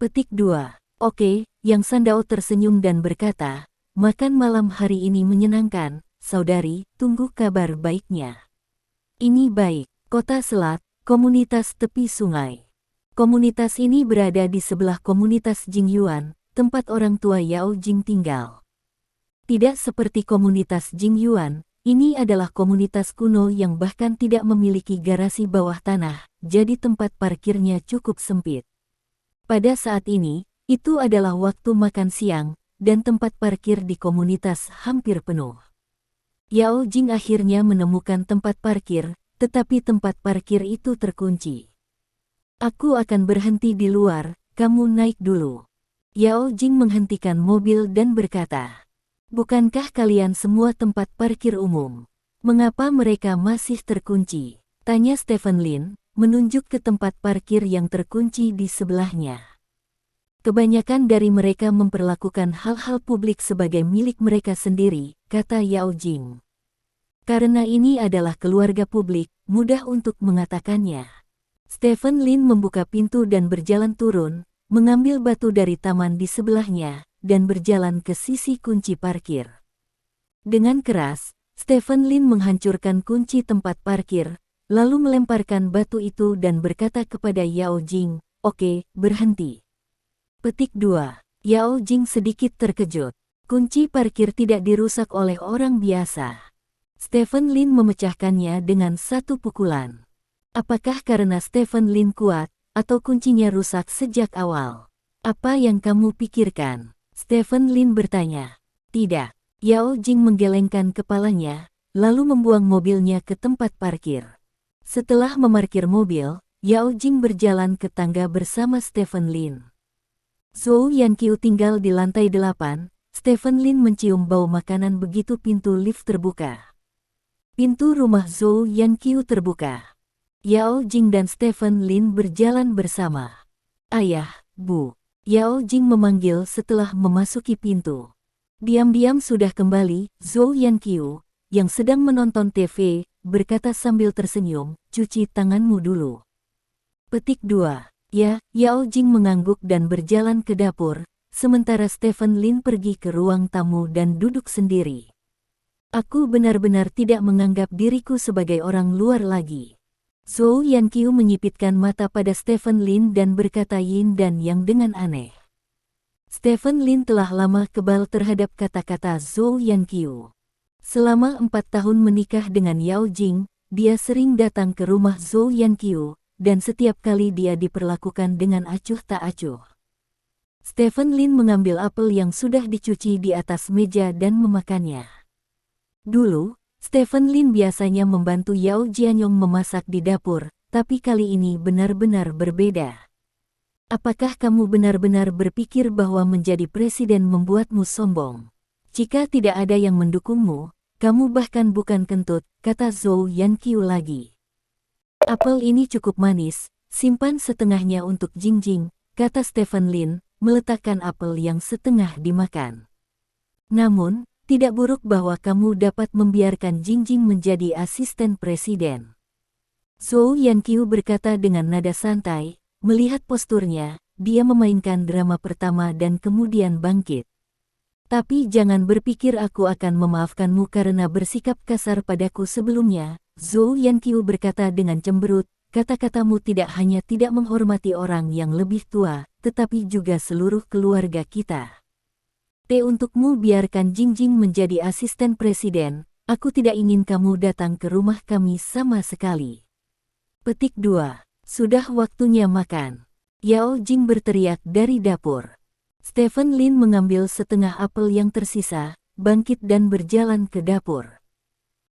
Petik 2. "Oke," Yang Sandao tersenyum dan berkata, "Makan malam hari ini menyenangkan, saudari, tunggu kabar baiknya." Ini baik. Kota Selat, komunitas tepi sungai. Komunitas ini berada di sebelah komunitas Jingyuan, tempat orang tua Yao Jing tinggal. Tidak seperti komunitas Jingyuan, ini adalah komunitas kuno yang bahkan tidak memiliki garasi bawah tanah, jadi tempat parkirnya cukup sempit. Pada saat ini, itu adalah waktu makan siang, dan tempat parkir di komunitas hampir penuh. Yao Jing akhirnya menemukan tempat parkir, tetapi tempat parkir itu terkunci. Aku akan berhenti di luar, kamu naik dulu. Yao Jing menghentikan mobil dan berkata, bukankah kalian semua tempat parkir umum? Mengapa mereka masih terkunci? Tanya Stephen Lin, menunjuk ke tempat parkir yang terkunci di sebelahnya. Kebanyakan dari mereka memperlakukan hal-hal publik sebagai milik mereka sendiri, kata Yao Jing. Karena ini adalah keluarga publik, mudah untuk mengatakannya. Stephen Lin membuka pintu dan berjalan turun, mengambil batu dari taman di sebelahnya, dan berjalan ke sisi kunci parkir. Dengan keras, Stephen Lin menghancurkan kunci tempat parkir, lalu melemparkan batu itu dan berkata kepada Yao Jing, "Oke, berhenti." Petik 2. Yao Jing sedikit terkejut. Kunci parkir tidak dirusak oleh orang biasa. Stephen Lin memecahkannya dengan satu pukulan. Apakah karena Stephen Lin kuat, atau kuncinya rusak sejak awal? Apa yang kamu pikirkan? Stephen Lin bertanya. Tidak. Yao Jing menggelengkan kepalanya, lalu membuang mobilnya ke tempat parkir. Setelah memarkir mobil, Yao Jing berjalan ke tangga bersama Stephen Lin. Zhou Yanqiu tinggal di lantai 8, Stephen Lin mencium bau makanan begitu pintu lift terbuka. Pintu rumah Zhou Yanqiu terbuka. Yao Jing dan Stephen Lin berjalan bersama. Ayah, Bu. Yao Jing memanggil setelah memasuki pintu. Diam-diam sudah kembali, Zhou Yanqiu, yang sedang menonton TV, berkata sambil tersenyum, cuci tanganmu dulu. Petik 2. Ya, Yao Jing mengangguk dan berjalan ke dapur, sementara Stephen Lin pergi ke ruang tamu dan duduk sendiri. Aku benar-benar tidak menganggap diriku sebagai orang luar lagi. Zhou Yanqiu menyipitkan mata pada Stephen Lin dan berkata yin dan yang dengan aneh. Stephen Lin telah lama kebal terhadap kata-kata Zhou Yanqiu. Selama 4 tahun menikah dengan Yao Jing, dia sering datang ke rumah Zhou Yanqiu, dan setiap kali dia diperlakukan dengan acuh tak acuh. Stephen Lin mengambil apel yang sudah dicuci di atas meja dan memakannya. Dulu, Stephen Lin biasanya membantu Yao Jianyong memasak di dapur, tapi kali ini benar-benar berbeda. Apakah kamu benar-benar berpikir bahwa menjadi presiden membuatmu sombong? Jika tidak ada yang mendukungmu, kamu bahkan bukan kentut, kata Zhou Yanqiu lagi. Apel ini cukup manis, simpan setengahnya untuk Jingjing, kata Stephen Lin, meletakkan apel yang setengah dimakan. Namun, tidak buruk bahwa kamu dapat membiarkan Jingjing menjadi asisten presiden. Zhou Yanqiu berkata dengan nada santai, melihat posturnya, dia memainkan drama pertama dan kemudian bangkit. Tapi jangan berpikir aku akan memaafkanmu karena bersikap kasar padaku sebelumnya, Zhou Yanqiu berkata dengan cemberut, kata-katamu tidak hanya tidak menghormati orang yang lebih tua, tetapi juga seluruh keluarga kita. Untukmu biarkan Jingjing menjadi asisten presiden, aku tidak ingin kamu datang ke rumah kami sama sekali. Petik 2. Sudah waktunya makan. Yao Jing berteriak dari dapur. Stephen Lin mengambil setengah apel yang tersisa, bangkit dan berjalan ke dapur.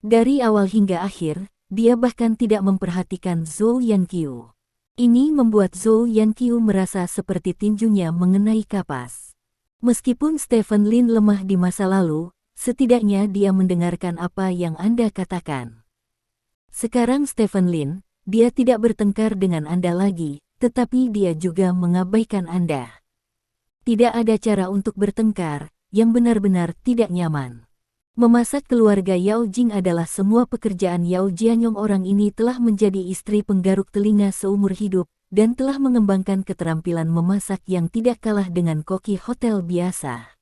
Dari awal hingga akhir, dia bahkan tidak memperhatikan Zhou Yanqiu. Ini membuat Zhou Yanqiu merasa seperti tinjunya mengenai kapas. Meskipun Stephen Lin lemah di masa lalu, setidaknya dia mendengarkan apa yang Anda katakan. Sekarang Stephen Lin, dia tidak bertengkar dengan Anda lagi, tetapi dia juga mengabaikan Anda. Tidak ada cara untuk bertengkar, yang benar-benar tidak nyaman. Memasak keluarga Yao Jing adalah semua pekerjaan Yao Jianyong. Orang ini telah menjadi istri penggaruk telinga seumur hidup, dan telah mengembangkan keterampilan memasak yang tidak kalah dengan koki hotel biasa.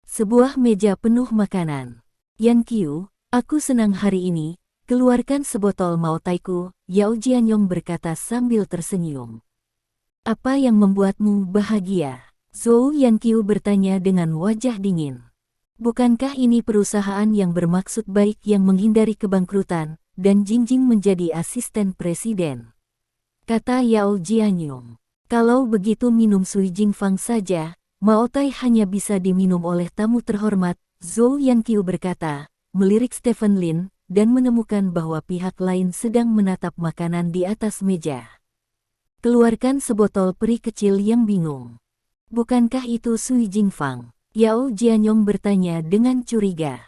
Sebuah meja penuh makanan. Yanqiu, aku senang hari ini, keluarkan sebotol maotaiku, Yao Jianyong berkata sambil tersenyum. Apa yang membuatmu bahagia? Zhou Yanqiu bertanya dengan wajah dingin. Bukankah ini perusahaan yang bermaksud baik yang menghindari kebangkrutan, dan Jingjing menjadi asisten presiden? Kata Yao Jianyong. Kalau begitu minum Sui Jingfang saja, Maotai hanya bisa diminum oleh tamu terhormat, Zhou Yanqiu berkata, melirik Stephen Lin, dan menemukan bahwa pihak lain sedang menatap makanan di atas meja. Keluarkan sebotol peri kecil yang bingung. Bukankah itu Sui Jingfang? Yao Jianyong bertanya dengan curiga.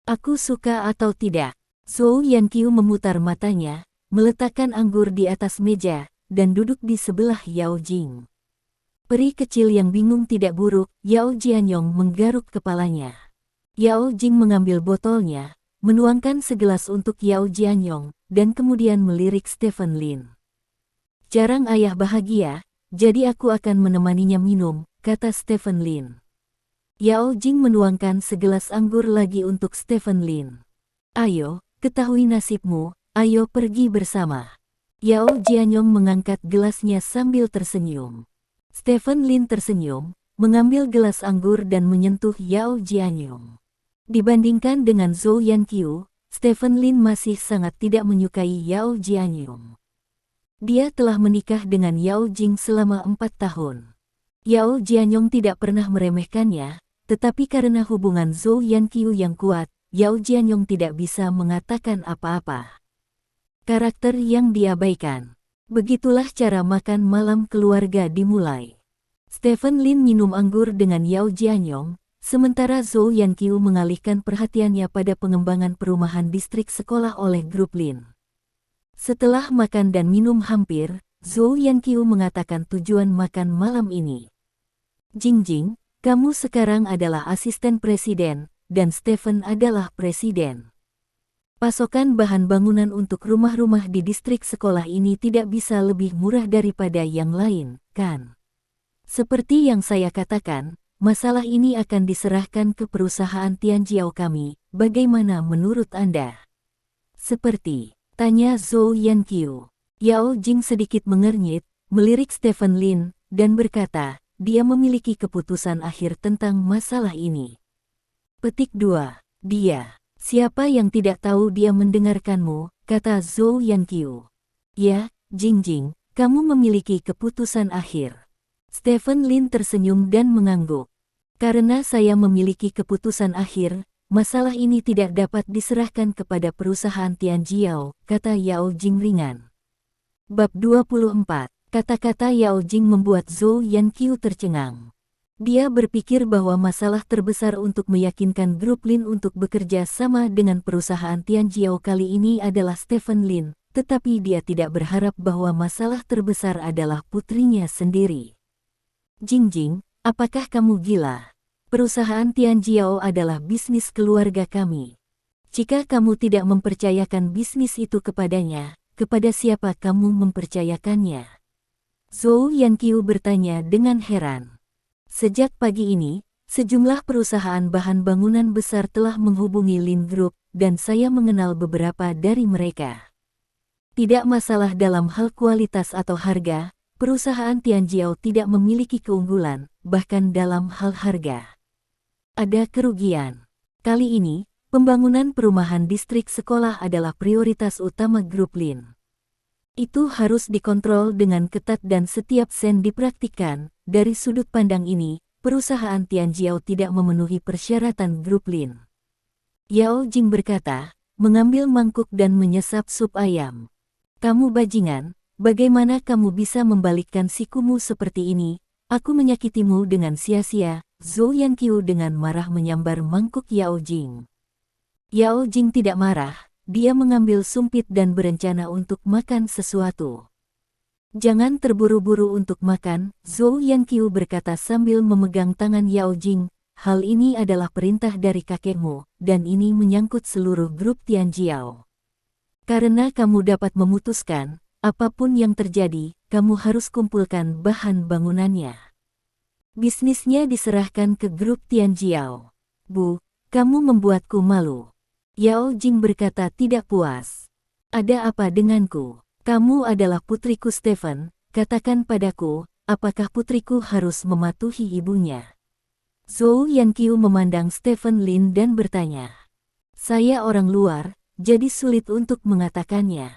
Aku suka atau tidak? Zhou Yanqiu memutar matanya, meletakkan anggur di atas meja, dan duduk di sebelah Yao Jing. Peri kecil yang bingung tidak buruk, Yao Jianyong menggaruk kepalanya. Yao Jing mengambil botolnya, menuangkan segelas untuk Yao Jianyong, dan kemudian melirik Stephen Lin. Jarang ayah bahagia, jadi aku akan menemaninya minum, kata Stephen Lin. Yao Jing menuangkan segelas anggur lagi untuk Stephen Lin. Ayo, ketahui nasibmu, ayo pergi bersama. Yao Jianyong mengangkat gelasnya sambil tersenyum. Stephen Lin tersenyum, mengambil gelas anggur dan menyentuh Yao Jianyong. Dibandingkan dengan Zhou Yanqiu, Stephen Lin masih sangat tidak menyukai Yao Jianyong. Dia telah menikah dengan Yao Jing selama 4 tahun. Yao Jianyong tidak pernah meremehkannya, tetapi karena hubungan Zhou Yanqiu yang kuat, Yao Jianyong tidak bisa mengatakan apa-apa. Karakter yang diabaikan. Begitulah cara makan malam keluarga dimulai. Stephen Lin minum anggur dengan Yao Jianyong, sementara Zhou Yanqiu mengalihkan perhatiannya pada pengembangan perumahan distrik sekolah oleh grup Lin. Setelah makan dan minum hampir, Zhou Yanqiu mengatakan tujuan makan malam ini. Jingjing, kamu sekarang adalah asisten presiden, dan Stephen adalah presiden. Pasokan bahan bangunan untuk rumah-rumah di distrik sekolah ini tidak bisa lebih murah daripada yang lain, kan? Seperti yang saya katakan, masalah ini akan diserahkan ke perusahaan Tianjiao kami, bagaimana menurut Anda? Seperti, tanya Zhou Yanqiu. Yao Jing sedikit mengernyit, melirik Stephen Lin, dan berkata, dia memiliki keputusan akhir tentang masalah ini. Petik 2. Dia. Siapa yang tidak tahu dia mendengarkanmu, kata Zhou Yanqiu. Ya, Jingjing, kamu memiliki keputusan akhir. Stephen Lin tersenyum dan mengangguk. Karena saya memiliki keputusan akhir, masalah ini tidak dapat diserahkan kepada perusahaan Tianjiao, kata Yao Jing ringan. Bab 24. Kata-kata Yao Jing membuat Zhou Yanqiu tercengang. Dia berpikir bahwa masalah terbesar untuk meyakinkan grup Lin untuk bekerja sama dengan perusahaan Tianjiao kali ini adalah Stephen Lin, tetapi dia tidak berharap bahwa masalah terbesar adalah putrinya sendiri. Jingjing, apakah kamu gila? Perusahaan Tianjiao adalah bisnis keluarga kami. Jika kamu tidak mempercayakan bisnis itu kepadanya, kepada siapa kamu mempercayakannya? Zhou Yanqiu bertanya dengan heran. Sejak pagi ini, sejumlah perusahaan bahan bangunan besar telah menghubungi Lin Group, dan saya mengenal beberapa dari mereka. Tidak masalah dalam hal kualitas atau harga, perusahaan Tianjiao tidak memiliki keunggulan, bahkan dalam hal harga. Ada kerugian. Kali ini, pembangunan perumahan distrik sekolah adalah prioritas utama grup Lin. Itu harus dikontrol dengan ketat dan setiap sen dipraktikkan. Dari sudut pandang ini, perusahaan Tianjiao tidak memenuhi persyaratan grup Lin. Yao Jing berkata, mengambil mangkuk dan menyesap sup ayam. Kamu bajingan, bagaimana kamu bisa membalikkan sikumu seperti ini? Aku menyakitimu dengan sia-sia. Zhou Yanqiu dengan marah menyambar mangkuk Yao Jing. Yao Jing tidak marah, dia mengambil sumpit dan berencana untuk makan sesuatu. Jangan terburu-buru untuk makan, Zhou Yanqiu berkata sambil memegang tangan Yao Jing. Hal ini adalah perintah dari kakekmu, dan ini menyangkut seluruh grup Tianjiao. Karena kamu dapat memutuskan, apapun yang terjadi, kamu harus kumpulkan bahan bangunannya. Bisnisnya diserahkan ke grup Tianjiao. Bu, kamu membuatku malu. Yao Jing berkata tidak puas. Ada apa denganku? Kamu adalah putriku Stephen, katakan padaku, apakah putriku harus mematuhi ibunya? Zhou Yanqiu memandang Stephen Lin dan bertanya. Saya orang luar, jadi sulit untuk mengatakannya.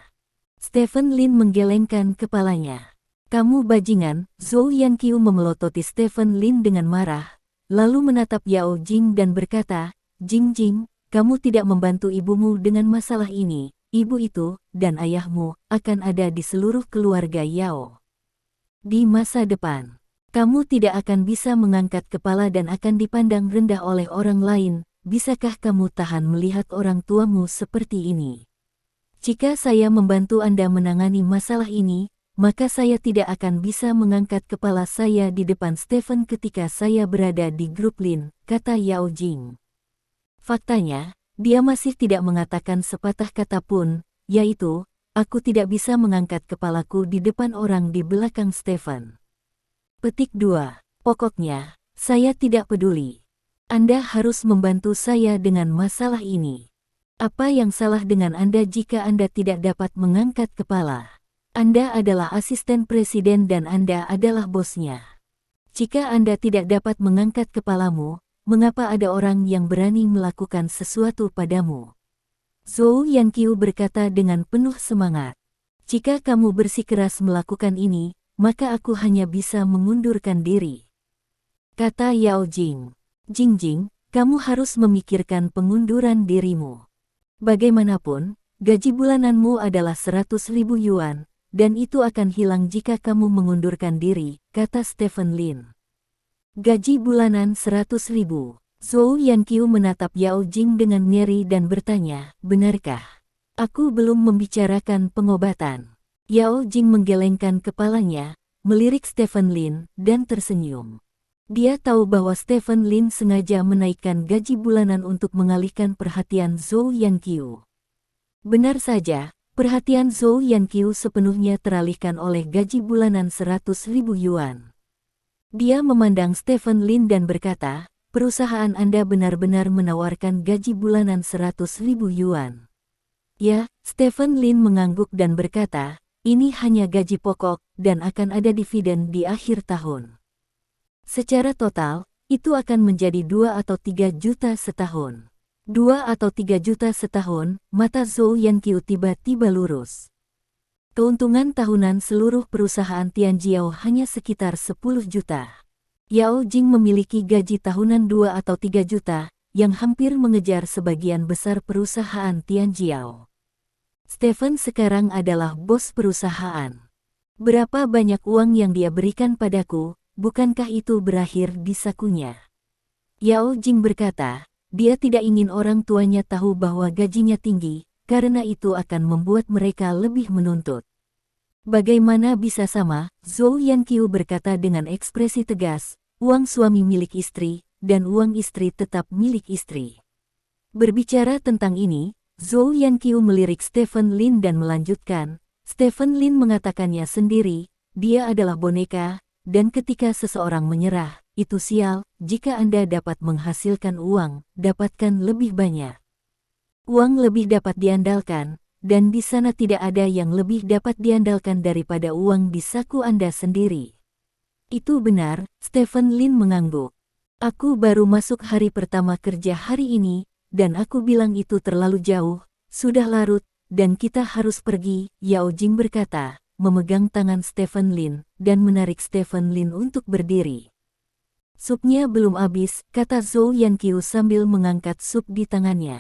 Stephen Lin menggelengkan kepalanya. Kamu bajingan, Zhou Yanqiu memelototi Stephen Lin dengan marah, lalu menatap Yao Jing dan berkata, Jingjing, kamu tidak membantu ibumu dengan masalah ini, ibu itu, dan ayahmu, akan ada di seluruh keluarga Yao. Di masa depan, kamu tidak akan bisa mengangkat kepala dan akan dipandang rendah oleh orang lain. Bisakah kamu tahan melihat orang tuamu seperti ini? Jika saya membantu Anda menangani masalah ini, maka saya tidak akan bisa mengangkat kepala saya di depan Stephen ketika saya berada di grup Lin, kata Yao Jing. Faktanya, dia masih tidak mengatakan sepatah kata pun, yaitu, aku tidak bisa mengangkat kepalaku di depan orang di belakang Stephen. Petik 2. Pokoknya, saya tidak peduli. Anda harus membantu saya dengan masalah ini. Apa yang salah dengan Anda jika Anda tidak dapat mengangkat kepala? Anda adalah asisten presiden dan Anda adalah bosnya. Jika Anda tidak dapat mengangkat kepalamu, mengapa ada orang yang berani melakukan sesuatu padamu? Zhou Yanqiu berkata dengan penuh semangat. Jika kamu bersikeras melakukan ini, maka aku hanya bisa mengundurkan diri. Kata Yao Jing. Jingjing, kamu harus memikirkan pengunduran dirimu. Bagaimanapun, gaji bulananmu adalah 100.000 yuan, dan itu akan hilang jika kamu mengundurkan diri, kata Stephen Lin. Gaji bulanan 100.000. Zhou Yanqiu menatap Yao Jing dengan ngeri dan bertanya, benarkah? Aku belum membicarakan pengobatan. Yao Jing menggelengkan kepalanya, melirik Stephen Lin, dan tersenyum. Dia tahu bahwa Stephen Lin sengaja menaikkan gaji bulanan untuk mengalihkan perhatian Zhou Yanqiu. Benar saja, perhatian Zhou Yanqiu sepenuhnya teralihkan oleh gaji bulanan 100.000 yuan. Dia memandang Stephen Lin dan berkata, perusahaan Anda benar-benar menawarkan gaji bulanan 100.000 yuan. Ya, Stephen Lin mengangguk dan berkata, ini hanya gaji pokok dan akan ada dividen di akhir tahun. Secara total, itu akan menjadi 2 atau 3 juta setahun. 2 atau 3 juta setahun, mata Zhou Yanqiu tiba-tiba lurus. Keuntungan tahunan seluruh perusahaan Tianjiao hanya sekitar 10 juta. Yao Jing memiliki gaji tahunan 2 atau 3 juta, yang hampir mengejar sebagian besar perusahaan Tianjiao. Stephen sekarang adalah bos perusahaan. Berapa banyak uang yang dia berikan padaku? Bukankah itu berakhir di sakunya? Yao Jing berkata, dia tidak ingin orang tuanya tahu bahwa gajinya tinggi, karena itu akan membuat mereka lebih menuntut. Bagaimana bisa sama? Zhou Yanqiu berkata dengan ekspresi tegas, uang suami milik istri, dan uang istri tetap milik istri. Berbicara tentang ini, Zhou Yanqiu melirik Stephen Lin dan melanjutkan, Stephen Lin mengatakannya sendiri, dia adalah boneka, dan ketika seseorang menyerah, itu sial. Jika Anda dapat menghasilkan uang, dapatkan lebih banyak. Uang lebih dapat diandalkan, dan di sana tidak ada yang lebih dapat diandalkan daripada uang di saku Anda sendiri. Itu benar, Stephen Lin mengangguk. Aku baru masuk hari pertama kerja hari ini, dan aku bilang itu terlalu jauh, sudah larut, dan kita harus pergi, Yao Jing berkata, memegang tangan Stephen Lin, dan menarik Stephen Lin untuk berdiri. Supnya belum habis, kata Zhou Yanqiu sambil mengangkat sup di tangannya.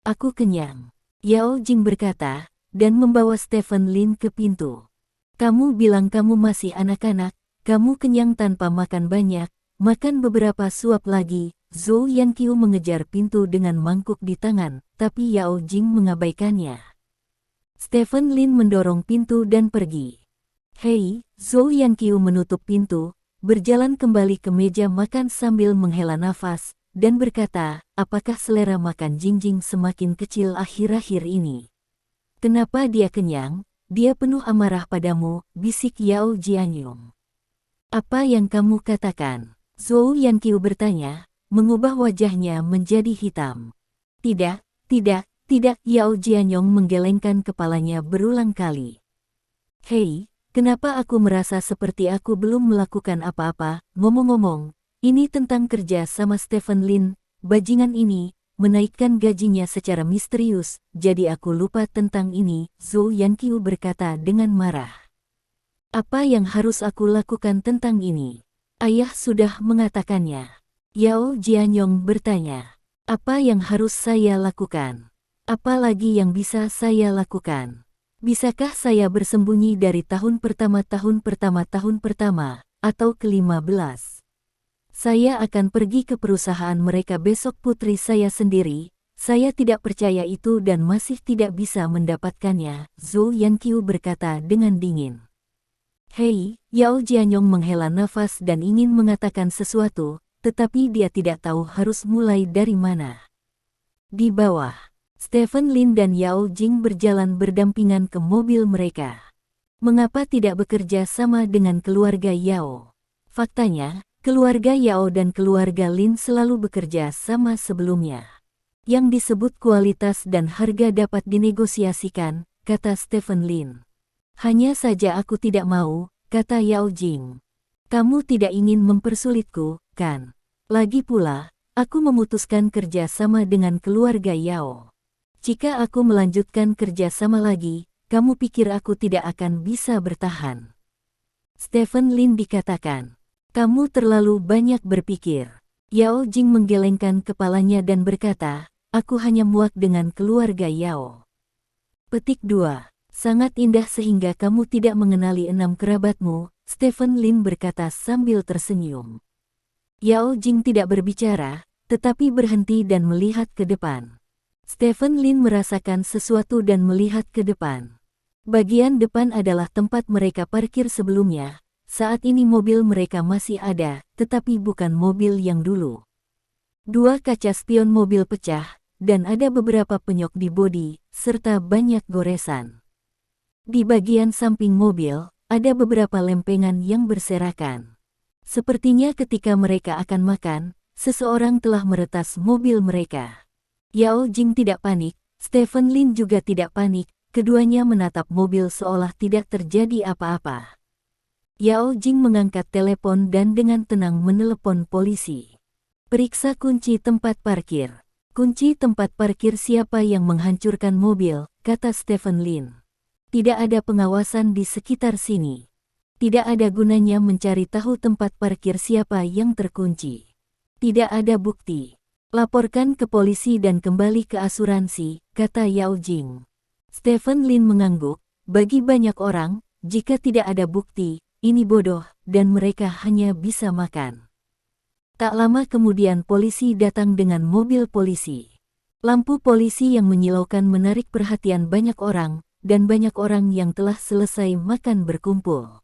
Aku kenyang, Yao Jing berkata, dan membawa Stephen Lin ke pintu. Kamu bilang kamu masih anak-anak, kamu kenyang tanpa makan banyak, makan beberapa suap lagi. Zhou Yanqiu mengejar pintu dengan mangkuk di tangan, tapi Yao Jing mengabaikannya. Stephen Lin mendorong pintu dan pergi. Hei, Zhou Yanqiu menutup pintu, berjalan kembali ke meja makan sambil menghela nafas, dan berkata, apakah selera makan Jingjing semakin kecil akhir-akhir ini? Kenapa dia kenyang? Dia penuh amarah padamu, bisik Yao Jianyong. Apa yang kamu katakan? Zhou Yanqiu bertanya, mengubah wajahnya menjadi hitam. Tidak, tidak. Tidak, Yao Jianyong menggelengkan kepalanya berulang kali. Hei, kenapa aku merasa seperti aku belum melakukan apa-apa? Ngomong-ngomong, ini tentang kerja sama Stephen Lin, bajingan ini, menaikkan gajinya secara misterius, jadi aku lupa tentang ini, Zhou Yanqiu berkata dengan marah. Apa yang harus aku lakukan tentang ini? Ayah sudah mengatakannya. Yao Jianyong bertanya. Apa yang harus saya lakukan? Apa lagi yang bisa saya lakukan? Bisakah saya bersembunyi dari tahun pertama, atau ke-15? Saya akan pergi ke perusahaan mereka besok, putri saya sendiri. Saya tidak percaya itu dan masih tidak bisa mendapatkannya, Zhou Yanqiu berkata dengan dingin. Hei, Yao Jianyong menghela nafas dan ingin mengatakan sesuatu, tetapi dia tidak tahu harus mulai dari mana. Di bawah, Stephen Lin dan Yao Jing berjalan berdampingan ke mobil mereka. Mengapa tidak bekerja sama dengan keluarga Yao? Faktanya, keluarga Yao dan keluarga Lin selalu bekerja sama sebelumnya. Yang disebut kualitas dan harga dapat dinegosiasikan, kata Stephen Lin. Hanya saja aku tidak mau, kata Yao Jing. Kamu tidak ingin mempersulitku, kan? Lagi pula, aku memutuskan kerja sama dengan keluarga Yao. Jika aku melanjutkan kerja sama lagi, kamu pikir aku tidak akan bisa bertahan? Stephen Lin dikatakan. Kamu terlalu banyak berpikir. Yao Jing menggelengkan kepalanya dan berkata, aku hanya muak dengan keluarga Yao. Petik 2. Sangat indah sehingga kamu tidak mengenali 6 kerabatmu, Stephen Lin berkata sambil tersenyum. Yao Jing tidak berbicara, tetapi berhenti dan melihat ke depan. Stephen Lin merasakan sesuatu dan melihat ke depan. Bagian depan adalah tempat mereka parkir sebelumnya. Saat ini mobil mereka masih ada, tetapi bukan mobil yang dulu. 2 kaca spion mobil pecah, dan ada beberapa penyok di bodi, serta banyak goresan. Di bagian samping mobil, ada beberapa lempengan yang berserakan. Sepertinya ketika mereka akan makan, seseorang telah meretas mobil mereka. Yao Jing tidak panik, Stephen Lin juga tidak panik, keduanya menatap mobil seolah tidak terjadi apa-apa. Yao Jing mengangkat telepon dan dengan tenang menelepon polisi. Periksa kunci tempat parkir. Kunci tempat parkir siapa yang menghancurkan mobil, kata Stephen Lin. Tidak ada pengawasan di sekitar sini. Tidak ada gunanya mencari tahu tempat parkir siapa yang terkunci. Tidak ada bukti. Laporkan ke polisi dan kembali ke asuransi, kata Yao Jing. Stephen Lin mengangguk, bagi banyak orang, jika tidak ada bukti, ini bodoh, dan mereka hanya bisa makan. Tak lama kemudian polisi datang dengan mobil polisi. Lampu polisi yang menyilaukan menarik perhatian banyak orang, dan banyak orang yang telah selesai makan berkumpul.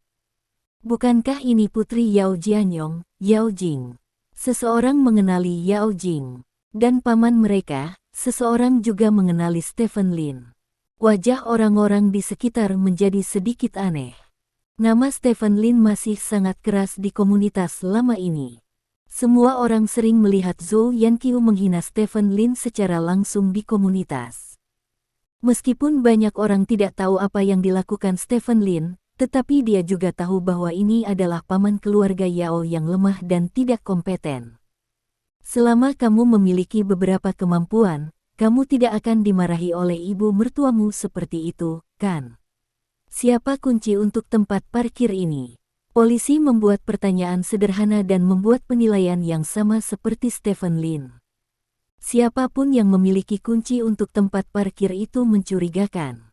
Bukankah ini putri Yao Jianyong, Yao Jing? Seseorang mengenali Yao Jing. Dan paman mereka, seseorang juga mengenali Stephen Lin. Wajah orang-orang di sekitar menjadi sedikit aneh. Nama Stephen Lin masih sangat keras di komunitas lama ini. Semua orang sering melihat Zhou Yanqiu menghina Stephen Lin secara langsung di komunitas. Meskipun banyak orang tidak tahu apa yang dilakukan Stephen Lin, tetapi dia juga tahu bahwa ini adalah paman keluarga Yao yang lemah dan tidak kompeten. Selama kamu memiliki beberapa kemampuan, kamu tidak akan dimarahi oleh ibu mertuamu seperti itu, kan? Siapa kunci untuk tempat parkir ini? Polisi membuat pertanyaan sederhana dan membuat penilaian yang sama seperti Stephen Lin. Siapapun yang memiliki kunci untuk tempat parkir itu mencurigakan.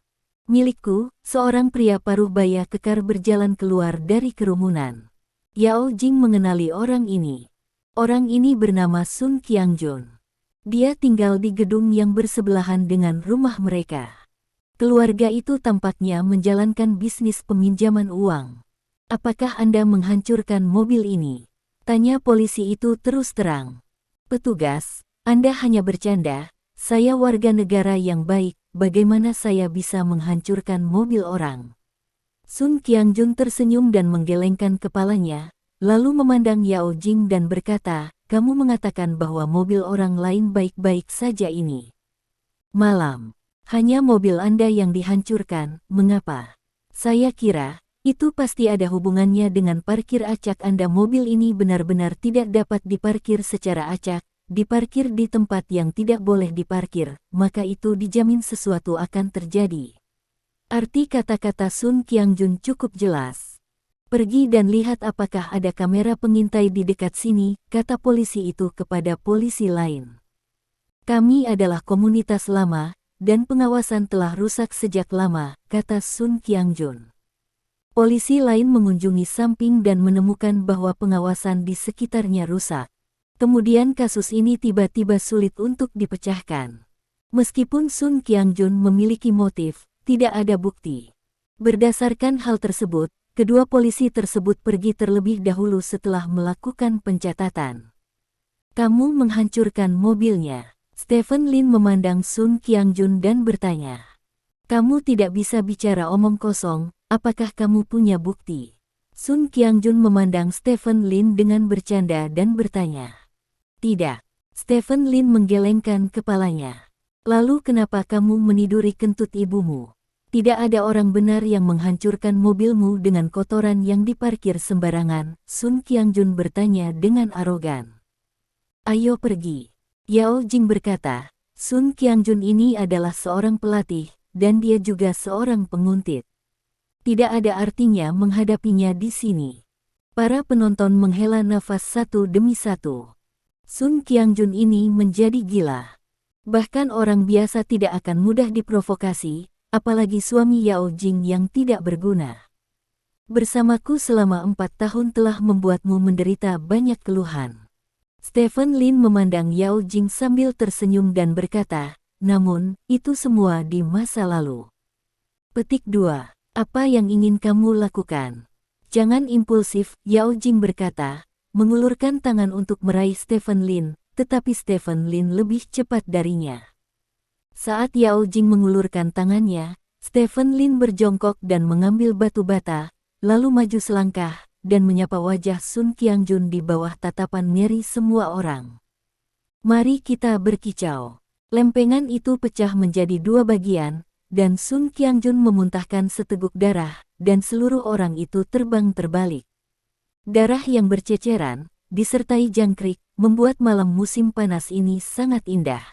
Milikku, seorang pria paruh baya kekar berjalan keluar dari kerumunan. Yao Jing mengenali orang ini. Orang ini bernama Sun Qiangjun. Dia tinggal di gedung yang bersebelahan dengan rumah mereka. Keluarga itu tampaknya menjalankan bisnis peminjaman uang. Apakah Anda menghancurkan mobil ini? Tanya polisi itu terus terang. Petugas, Anda hanya bercanda, saya warga negara yang baik, bagaimana saya bisa menghancurkan mobil orang? Sun Qiangjun tersenyum dan menggelengkan kepalanya, lalu memandang Yao Jing dan berkata, kamu mengatakan bahwa mobil orang lain baik-baik saja ini. Malam, hanya mobil Anda yang dihancurkan, mengapa? Saya kira, itu pasti ada hubungannya dengan parkir acak Anda. Mobil ini benar-benar tidak dapat diparkir secara acak. Diparkir di tempat yang tidak boleh diparkir, maka itu dijamin sesuatu akan terjadi. Arti kata-kata Sun Qiangjun cukup jelas. Pergi dan lihat apakah ada kamera pengintai di dekat sini, kata polisi itu kepada polisi lain. Kami adalah komunitas lama, dan pengawasan telah rusak sejak lama, kata Sun Qiangjun. Polisi lain mengunjungi samping dan menemukan bahwa pengawasan di sekitarnya rusak. Kemudian kasus ini tiba-tiba sulit untuk dipecahkan. Meskipun Sun Qiangjun memiliki motif, tidak ada bukti. Berdasarkan hal tersebut, kedua polisi tersebut pergi terlebih dahulu setelah melakukan pencatatan. Kamu menghancurkan mobilnya. Stephen Lin memandang Sun Qiangjun dan bertanya. Kamu tidak bisa bicara omong kosong, apakah kamu punya bukti? Sun Qiangjun memandang Stephen Lin dengan bercanda dan bertanya. Tidak. Stephen Lin menggelengkan kepalanya. Lalu kenapa kamu meniduri kentut ibumu? Tidak ada orang benar yang menghancurkan mobilmu dengan kotoran yang diparkir sembarangan, Sun Qiangjun bertanya dengan arogan. Ayo pergi. Yao Jing berkata, Sun Qiangjun ini adalah seorang pelatih, dan dia juga seorang penguntit. Tidak ada artinya menghadapinya di sini. Para penonton menghela nafas satu demi satu. Sun Qiangjun ini menjadi gila. Bahkan orang biasa tidak akan mudah diprovokasi, apalagi suami Yao Jing yang tidak berguna. Bersamaku selama 4 tahun telah membuatmu menderita banyak keluhan. Stephen Lin memandang Yao Jing sambil tersenyum dan berkata, namun, itu semua di masa lalu. Petik 2. Apa yang ingin kamu lakukan? Jangan impulsif, Yao Jing berkata, mengulurkan tangan untuk meraih Stephen Lin, tetapi Stephen Lin lebih cepat darinya. Saat Yao Jing mengulurkan tangannya, Stephen Lin berjongkok dan mengambil batu bata, lalu maju selangkah, dan menyapa wajah Sun Qiangjun di bawah tatapan ngeri semua orang. Mari kita berkicau. Lempengan itu pecah menjadi 2 bagian, dan Sun Qiangjun memuntahkan seteguk darah, dan seluruh orang itu terbang terbalik. Darah yang berceceran, disertai jangkrik, membuat malam musim panas ini sangat indah.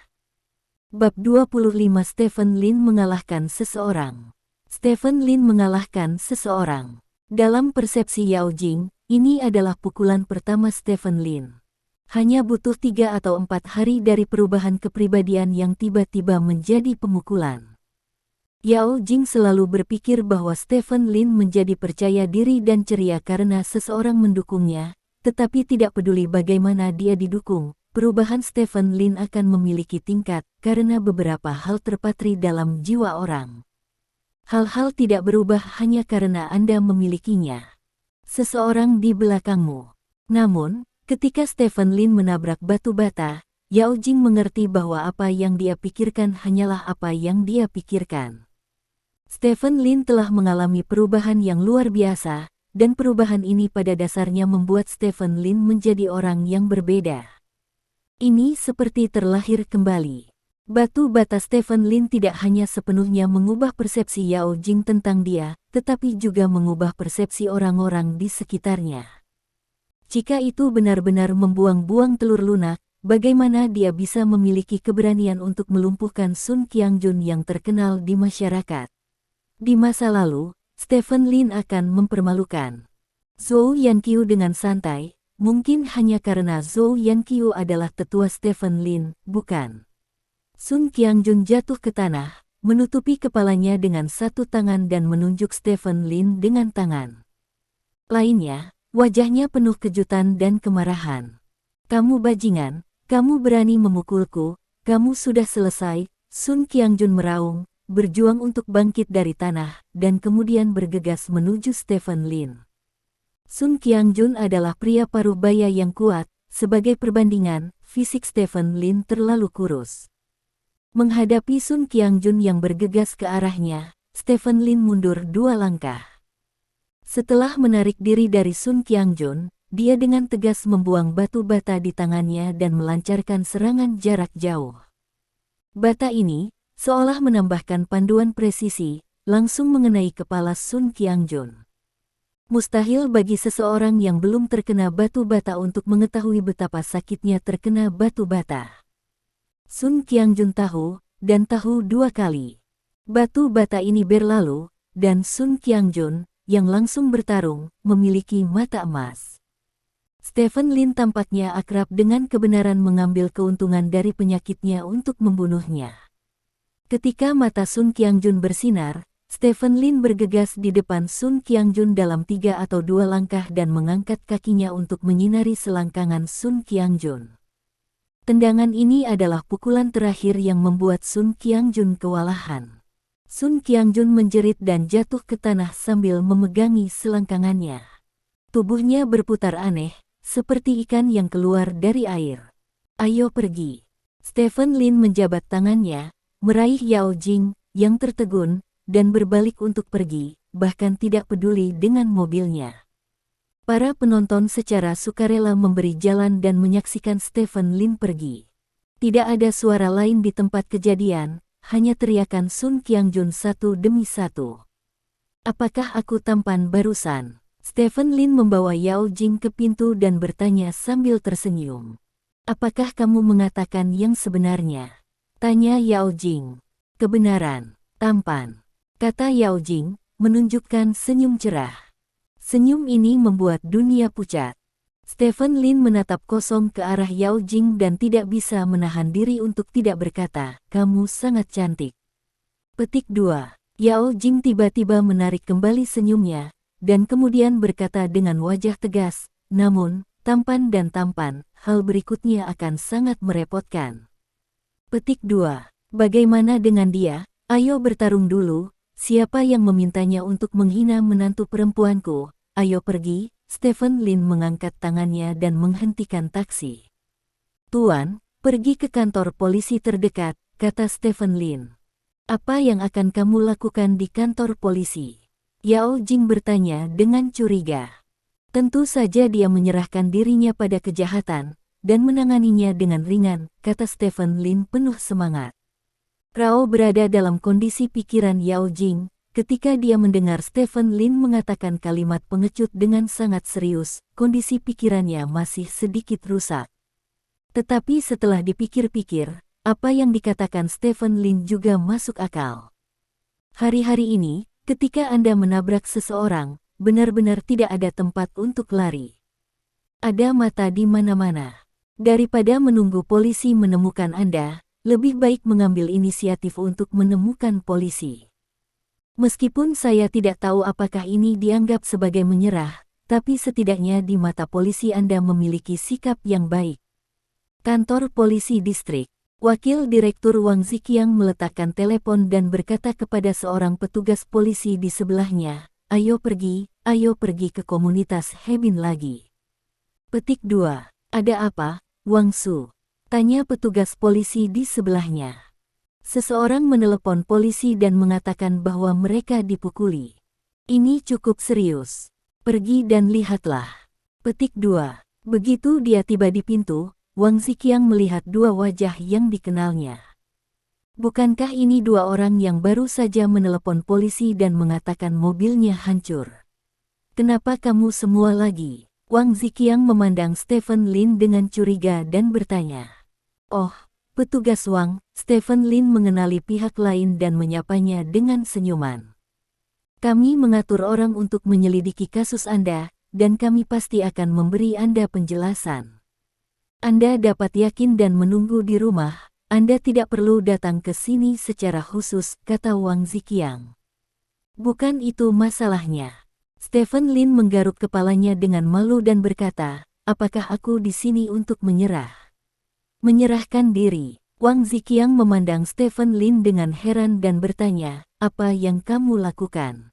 Bab 25 Stephen Lin mengalahkan seseorang. Stephen Lin mengalahkan seseorang. Dalam persepsi Yao Jing, ini adalah pukulan pertama Stephen Lin. Hanya butuh 3 atau 4 hari dari perubahan kepribadian yang tiba-tiba menjadi pemukulan. Yao Jing selalu berpikir bahwa Stephen Lin menjadi percaya diri dan ceria karena seseorang mendukungnya, tetapi tidak peduli bagaimana dia didukung, perubahan Stephen Lin akan memiliki tingkat karena beberapa hal terpatri dalam jiwa orang. Hal-hal tidak berubah hanya karena Anda memilikinya. Seseorang di belakangmu. Namun, ketika Stephen Lin menabrak batu bata, Yao Jing mengerti bahwa apa yang dia pikirkan hanyalah apa yang dia pikirkan. Stephen Lin telah mengalami perubahan yang luar biasa, dan perubahan ini pada dasarnya membuat Stephen Lin menjadi orang yang berbeda. Ini seperti terlahir kembali. Batu bata Stephen Lin tidak hanya sepenuhnya mengubah persepsi Yao Jing tentang dia, tetapi juga mengubah persepsi orang-orang di sekitarnya. Jika itu benar-benar membuang-buang telur lunak, bagaimana dia bisa memiliki keberanian untuk melumpuhkan Sun Qiangjun yang terkenal di masyarakat? Di masa lalu, Stephen Lin akan mempermalukan Zhou Yanqiu dengan santai, mungkin hanya karena Zhou Yanqiu adalah tetua Stephen Lin, bukan? Sun Qiangjun jatuh ke tanah, menutupi kepalanya dengan satu tangan dan menunjuk Stephen Lin dengan tangan lainnya, wajahnya penuh kejutan dan kemarahan. Kamu bajingan, kamu berani memukulku, kamu sudah selesai, Sun Qiangjun meraung, berjuang untuk bangkit dari tanah, dan kemudian bergegas menuju Stephen Lin. Sun Qiangjun adalah pria paruh baya yang kuat, sebagai perbandingan, fisik Stephen Lin terlalu kurus. Menghadapi Sun Qiangjun yang bergegas ke arahnya, Stephen Lin mundur 2 langkah. Setelah menarik diri dari Sun Qiangjun, dia dengan tegas membuang batu bata di tangannya dan melancarkan serangan jarak jauh. Bata ini, seolah menambahkan panduan presisi, langsung mengenai kepala Sun Qiangjun. Mustahil bagi seseorang yang belum terkena batu bata untuk mengetahui betapa sakitnya terkena batu bata. Sun Qiangjun tahu, dan tahu 2 kali. Batu bata ini berlalu, dan Sun Qiangjun, yang langsung bertarung, memiliki mata emas. Stephen Lin tampaknya akrab dengan kebenaran mengambil keuntungan dari penyakitnya untuk membunuhnya. Ketika mata Sun Qiangjun bersinar, Stephen Lin bergegas di depan Sun Qiangjun dalam 3 atau 2 langkah dan mengangkat kakinya untuk menyinari selangkangan Sun Qiangjun. Tendangan ini adalah pukulan terakhir yang membuat Sun Qiangjun kewalahan. Sun Qiangjun menjerit dan jatuh ke tanah sambil memegangi selangkangannya. Tubuhnya berputar aneh, seperti ikan yang keluar dari air. Ayo pergi. Stephen Lin menjabat tangannya, meraih Yao Jing, yang tertegun, dan berbalik untuk pergi, bahkan tidak peduli dengan mobilnya. Para penonton secara sukarela memberi jalan dan menyaksikan Stephen Lin pergi. Tidak ada suara lain di tempat kejadian, hanya teriakan Sun Qiangjun satu demi satu. Apakah aku tampan barusan? Stephen Lin membawa Yao Jing ke pintu dan bertanya sambil tersenyum. Apakah kamu mengatakan yang sebenarnya? Tanya Yao Jing. Kebenaran, tampan, kata Yao Jing, menunjukkan senyum cerah. Senyum ini membuat dunia pucat. Stephen Lin menatap kosong ke arah Yao Jing dan tidak bisa menahan diri untuk tidak berkata, kamu sangat cantik. Petik 2. Yao Jing tiba-tiba menarik kembali senyumnya, dan kemudian berkata dengan wajah tegas, namun, tampan dan tampan, hal berikutnya akan sangat merepotkan. Petik 2. Bagaimana dengan dia? Ayo bertarung dulu, siapa yang memintanya untuk menghina menantu perempuanku? Ayo pergi. Stephen Lin mengangkat tangannya dan menghentikan taksi. Tuan, pergi ke kantor polisi terdekat, kata Stephen Lin. Apa yang akan kamu lakukan di kantor polisi? Yao Jing bertanya dengan curiga. Tentu saja dia menyerahkan dirinya pada kejahatan, dan menanganinya dengan ringan, kata Stephen Lin penuh semangat. Rao berada dalam kondisi pikiran Yao Jing, ketika dia mendengar Stephen Lin mengatakan kalimat pengecut dengan sangat serius, kondisi pikirannya masih sedikit rusak. Tetapi setelah dipikir-pikir, apa yang dikatakan Stephen Lin juga masuk akal. Hari-hari ini, ketika Anda menabrak seseorang, benar-benar tidak ada tempat untuk lari. Ada mata di mana-mana. Daripada menunggu polisi menemukan Anda, lebih baik mengambil inisiatif untuk menemukan polisi. Meskipun saya tidak tahu apakah ini dianggap sebagai menyerah, tapi setidaknya di mata polisi Anda memiliki sikap yang baik. Kantor Polisi Distrik. Wakil Direktur Wang Ziqiang meletakkan telepon dan berkata kepada seorang petugas polisi di sebelahnya, ayo pergi ke komunitas Hebin lagi. Petik 2. Ada apa, Wang Su? Tanya petugas polisi di sebelahnya. Seseorang menelepon polisi dan mengatakan bahwa mereka dipukuli. Ini cukup serius. Pergi dan lihatlah. Petik 2. Begitu dia tiba di pintu, Wang Ziqiang melihat 2 wajah yang dikenalnya. Bukankah ini 2 orang yang baru saja menelepon polisi dan mengatakan mobilnya hancur? Kenapa kamu semua lagi? Wang Ziqiang memandang Stephen Lin dengan curiga dan bertanya. Oh, petugas Wang. Stephen Lin mengenali pihak lain dan menyapanya dengan senyuman. Kami mengatur orang untuk menyelidiki kasus Anda, dan kami pasti akan memberi Anda penjelasan. Anda dapat yakin dan menunggu di rumah, Anda tidak perlu datang ke sini secara khusus, kata Wang Ziqiang. Bukan itu masalahnya. Stephen Lin menggaruk kepalanya dengan malu dan berkata, apakah aku di sini untuk menyerah? Menyerahkan diri. Wang Ziqiang memandang Stephen Lin dengan heran dan bertanya, apa yang kamu lakukan?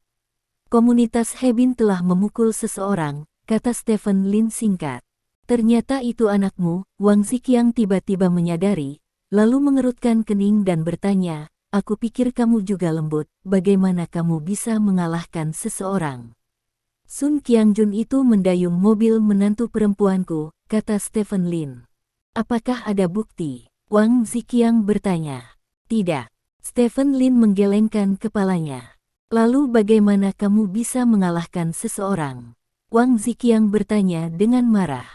Komunitas Hebin telah memukul seseorang, kata Stephen Lin singkat. Ternyata itu anakmu. Wang Ziqiang tiba-tiba menyadari, lalu mengerutkan kening dan bertanya, aku pikir kamu juga lembut, bagaimana kamu bisa mengalahkan seseorang? Sun Qiangjun itu mendayung mobil menantu perempuanku, kata Stephen Lin. Apakah ada bukti? Wang Ziqiang bertanya. Tidak. Stephen Lin menggelengkan kepalanya. Lalu bagaimana kamu bisa mengalahkan seseorang? Wang Ziqiang bertanya dengan marah.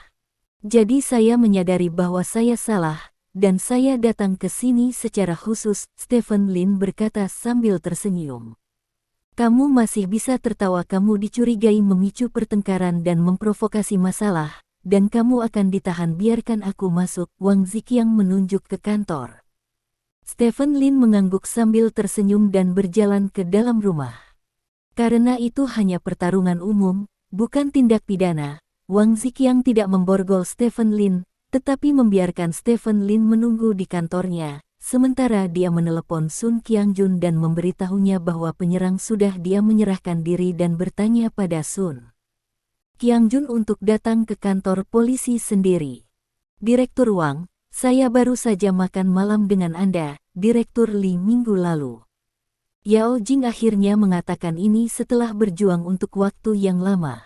Jadi saya menyadari bahwa saya salah, dan saya datang ke sini secara khusus, Stephen Lin berkata sambil tersenyum. Kamu masih bisa tertawa, kamu dicurigai memicu pertengkaran dan memprovokasi masalah, dan kamu akan ditahan. Biarkan aku masuk. Wang Ziqiang menunjuk ke kantor. Stephen Lin mengangguk sambil tersenyum dan berjalan ke dalam rumah. Karena itu hanya pertarungan umum, bukan tindak pidana, Wang Ziqiang tidak memborgol Stephen Lin, tetapi membiarkan Stephen Lin menunggu di kantornya. Sementara dia menelepon Sun Qiangjun dan memberitahunya bahwa penyerang sudah dia menyerahkan diri dan bertanya pada Sun Qiangjun untuk datang ke kantor polisi sendiri. Direktur Wang, saya baru saja makan malam dengan Anda, Direktur Li minggu lalu. Yao Jing akhirnya mengatakan ini setelah berjuang untuk waktu yang lama.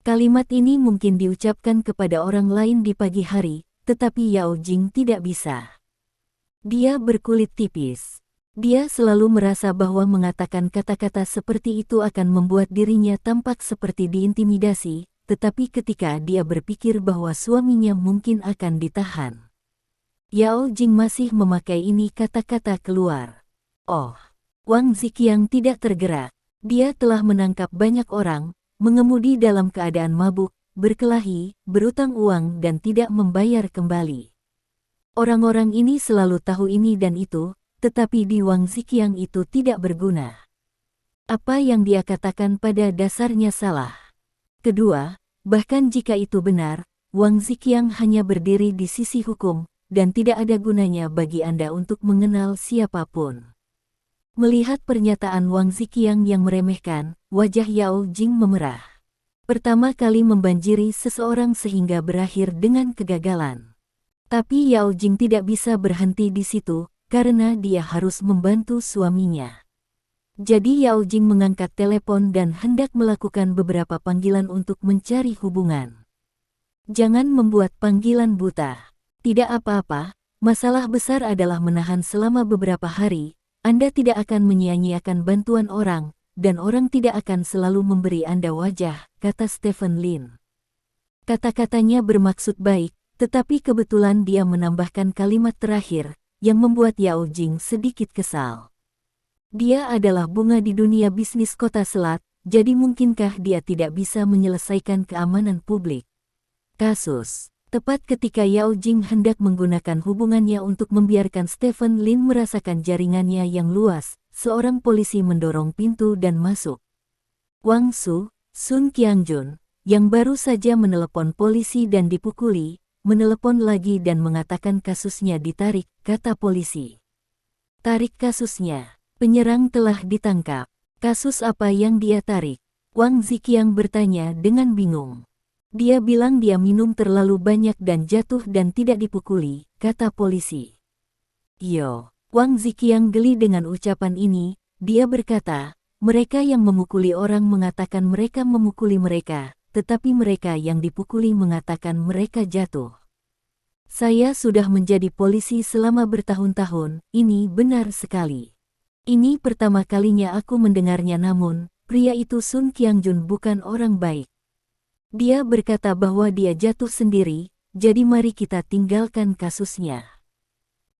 Kalimat ini mungkin diucapkan kepada orang lain di pagi hari, tetapi Yao Jing tidak bisa. Dia berkulit tipis. Dia selalu merasa bahwa mengatakan kata-kata seperti itu akan membuat dirinya tampak seperti diintimidasi, tetapi ketika dia berpikir bahwa suaminya mungkin akan ditahan, Yao Jing masih memakai ini kata-kata keluar. Oh, Wang Ziqiang tidak tergerak. Dia telah menangkap banyak orang, mengemudi dalam keadaan mabuk, berkelahi, berutang uang dan tidak membayar kembali. Orang-orang ini selalu tahu ini dan itu, tetapi di Wang Ziqiang itu tidak berguna. Apa yang dia katakan pada dasarnya salah. Kedua, bahkan jika itu benar, Wang Ziqiang hanya berdiri di sisi hukum, dan tidak ada gunanya bagi Anda untuk mengenal siapapun. Melihat pernyataan Wang Ziqiang yang meremehkan, wajah Yao Jing memerah. Pertama kali membanjiri seseorang sehingga berakhir dengan kegagalan. Tapi Yao Jing tidak bisa berhenti di situ, karena dia harus membantu suaminya. Jadi Yao Jing mengangkat telepon dan hendak melakukan beberapa panggilan untuk mencari hubungan. Jangan membuat panggilan buta. Tidak apa-apa, masalah besar adalah menahan selama beberapa hari. Anda tidak akan menyia-nyiakan bantuan orang, dan orang tidak akan selalu memberi Anda wajah, kata Stephen Lin. Kata-katanya bermaksud baik, tetapi kebetulan dia menambahkan kalimat terakhir, yang membuat Yao Jing sedikit kesal. Dia adalah bunga di dunia bisnis kota Selat, jadi mungkinkah dia tidak bisa menyelesaikan keamanan publik? Kasus. Tepat ketika Yao Jing hendak menggunakan hubungannya untuk membiarkan Stephen Lin merasakan jaringannya yang luas, seorang polisi mendorong pintu dan masuk. Wang Su, Sun Qiangjun, yang baru saja menelepon polisi dan dipukuli, menelepon lagi dan mengatakan kasusnya ditarik, kata polisi. Tarik kasusnya. Penyerang telah ditangkap. Kasus apa yang dia tarik? Wang Ziqiang bertanya dengan bingung. Dia bilang dia minum terlalu banyak dan jatuh dan tidak dipukuli, kata polisi. Yo, Wang Ziqiang geli dengan ucapan ini. Dia berkata, mereka yang memukuli orang mengatakan mereka memukuli mereka, tetapi mereka yang dipukuli mengatakan mereka jatuh. Saya sudah menjadi polisi selama bertahun-tahun, ini benar sekali. Ini pertama kalinya aku mendengarnya, namun, pria itu Sun Qiangjun bukan orang baik. Dia berkata bahwa dia jatuh sendiri, jadi mari kita tinggalkan kasusnya.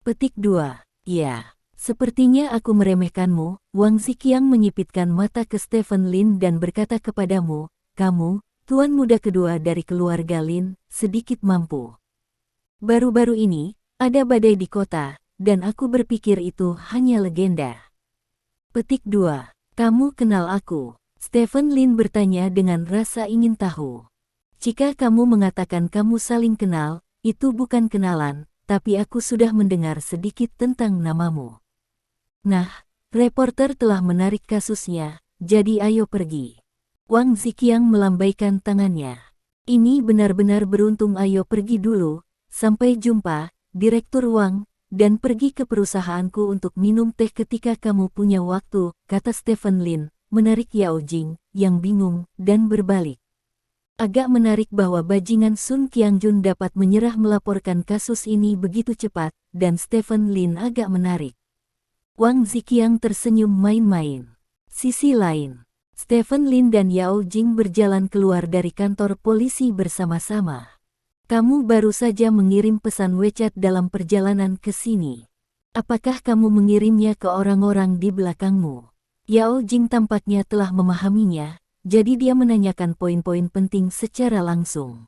Petik 2. Ya, sepertinya aku meremehkanmu. Wang Ziqiang menyipitkan mata ke Stephen Lin dan berkata kepadamu, kamu, tuan muda kedua dari keluarga Lin, sedikit mampu. Baru-baru ini, ada badai di kota, dan aku berpikir itu hanya legenda. Petik 2. Kamu kenal aku? Stephen Lin bertanya dengan rasa ingin tahu. Jika kamu mengatakan kamu saling kenal, itu bukan kenalan, tapi aku sudah mendengar sedikit tentang namamu. Nah, reporter telah menarik kasusnya, jadi ayo pergi. Wang Ziqiang melambaikan tangannya. Ini benar-benar beruntung, ayo pergi dulu, sampai jumpa, Direktur Wang, dan pergi ke perusahaanku untuk minum teh ketika kamu punya waktu, kata Stephen Lin, menarik Yao Jing, yang bingung, dan berbalik. Agak menarik bahwa bajingan Sun Qiangjun dapat menyerah melaporkan kasus ini begitu cepat, dan Stephen Lin agak menarik. Wang Ziqiang tersenyum main-main. Sisi lain, Stephen Lin dan Yao Jing berjalan keluar dari kantor polisi bersama-sama. Kamu baru saja mengirim pesan WeChat dalam perjalanan ke sini. Apakah kamu mengirimnya ke orang-orang di belakangmu? Yao Jing tampaknya telah memahaminya, jadi dia menanyakan poin-poin penting secara langsung.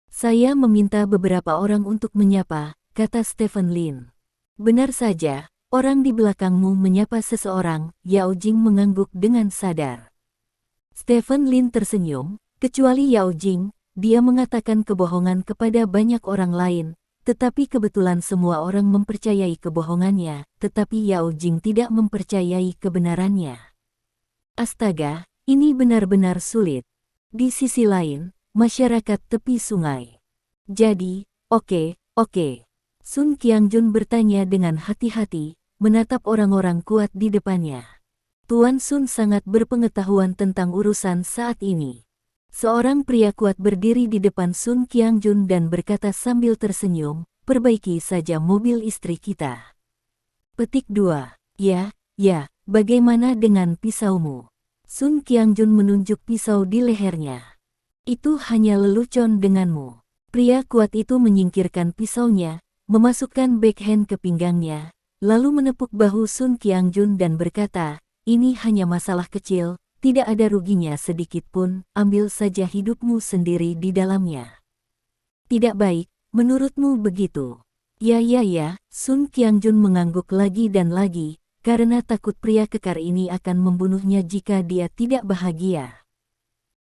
Saya meminta beberapa orang untuk menyapa, kata Stephen Lin. Benar saja, orang di belakangmu menyapa seseorang, Yao Jing mengangguk dengan sadar. Stephen Lin tersenyum, kecuali Yao Jing, dia mengatakan kebohongan kepada banyak orang lain, tetapi kebetulan semua orang mempercayai kebohongannya, tetapi Yao Jing tidak mempercayai kebenarannya. Astaga, ini benar-benar sulit. Di sisi lain, masyarakat tepi sungai. Jadi, oke. Sun Qiangjun bertanya dengan hati-hati, menatap orang-orang kuat di depannya. Tuan Sun sangat berpengetahuan tentang urusan saat ini. Seorang pria kuat berdiri di depan Sun Qiangjun dan berkata sambil tersenyum, perbaiki saja mobil istri kita. Petik 2. Ya, bagaimana dengan pisaumu? Sun Qiangjun menunjuk pisau di lehernya. Itu hanya lelucon denganmu. Pria kuat itu menyingkirkan pisaunya, memasukkan backhand ke pinggangnya, lalu menepuk bahu Sun Qiangjun dan berkata, ini hanya masalah kecil, tidak ada ruginya sedikit pun, ambil saja hidupmu sendiri di dalamnya. Tidak baik, menurutmu begitu? Ya, Sun Qiangjun mengangguk lagi dan lagi, karena takut pria kekar ini akan membunuhnya jika dia tidak bahagia.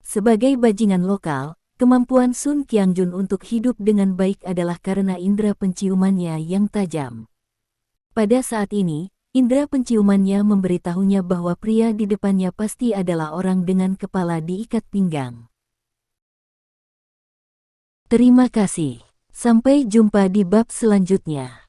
Sebagai bajingan lokal, kemampuan Sun Qiangjun untuk hidup dengan baik adalah karena indera penciumannya yang tajam. Pada saat ini, indera penciumannya memberitahunya bahwa pria di depannya pasti adalah orang dengan kepala diikat pinggang. Terima kasih. Sampai jumpa di bab selanjutnya.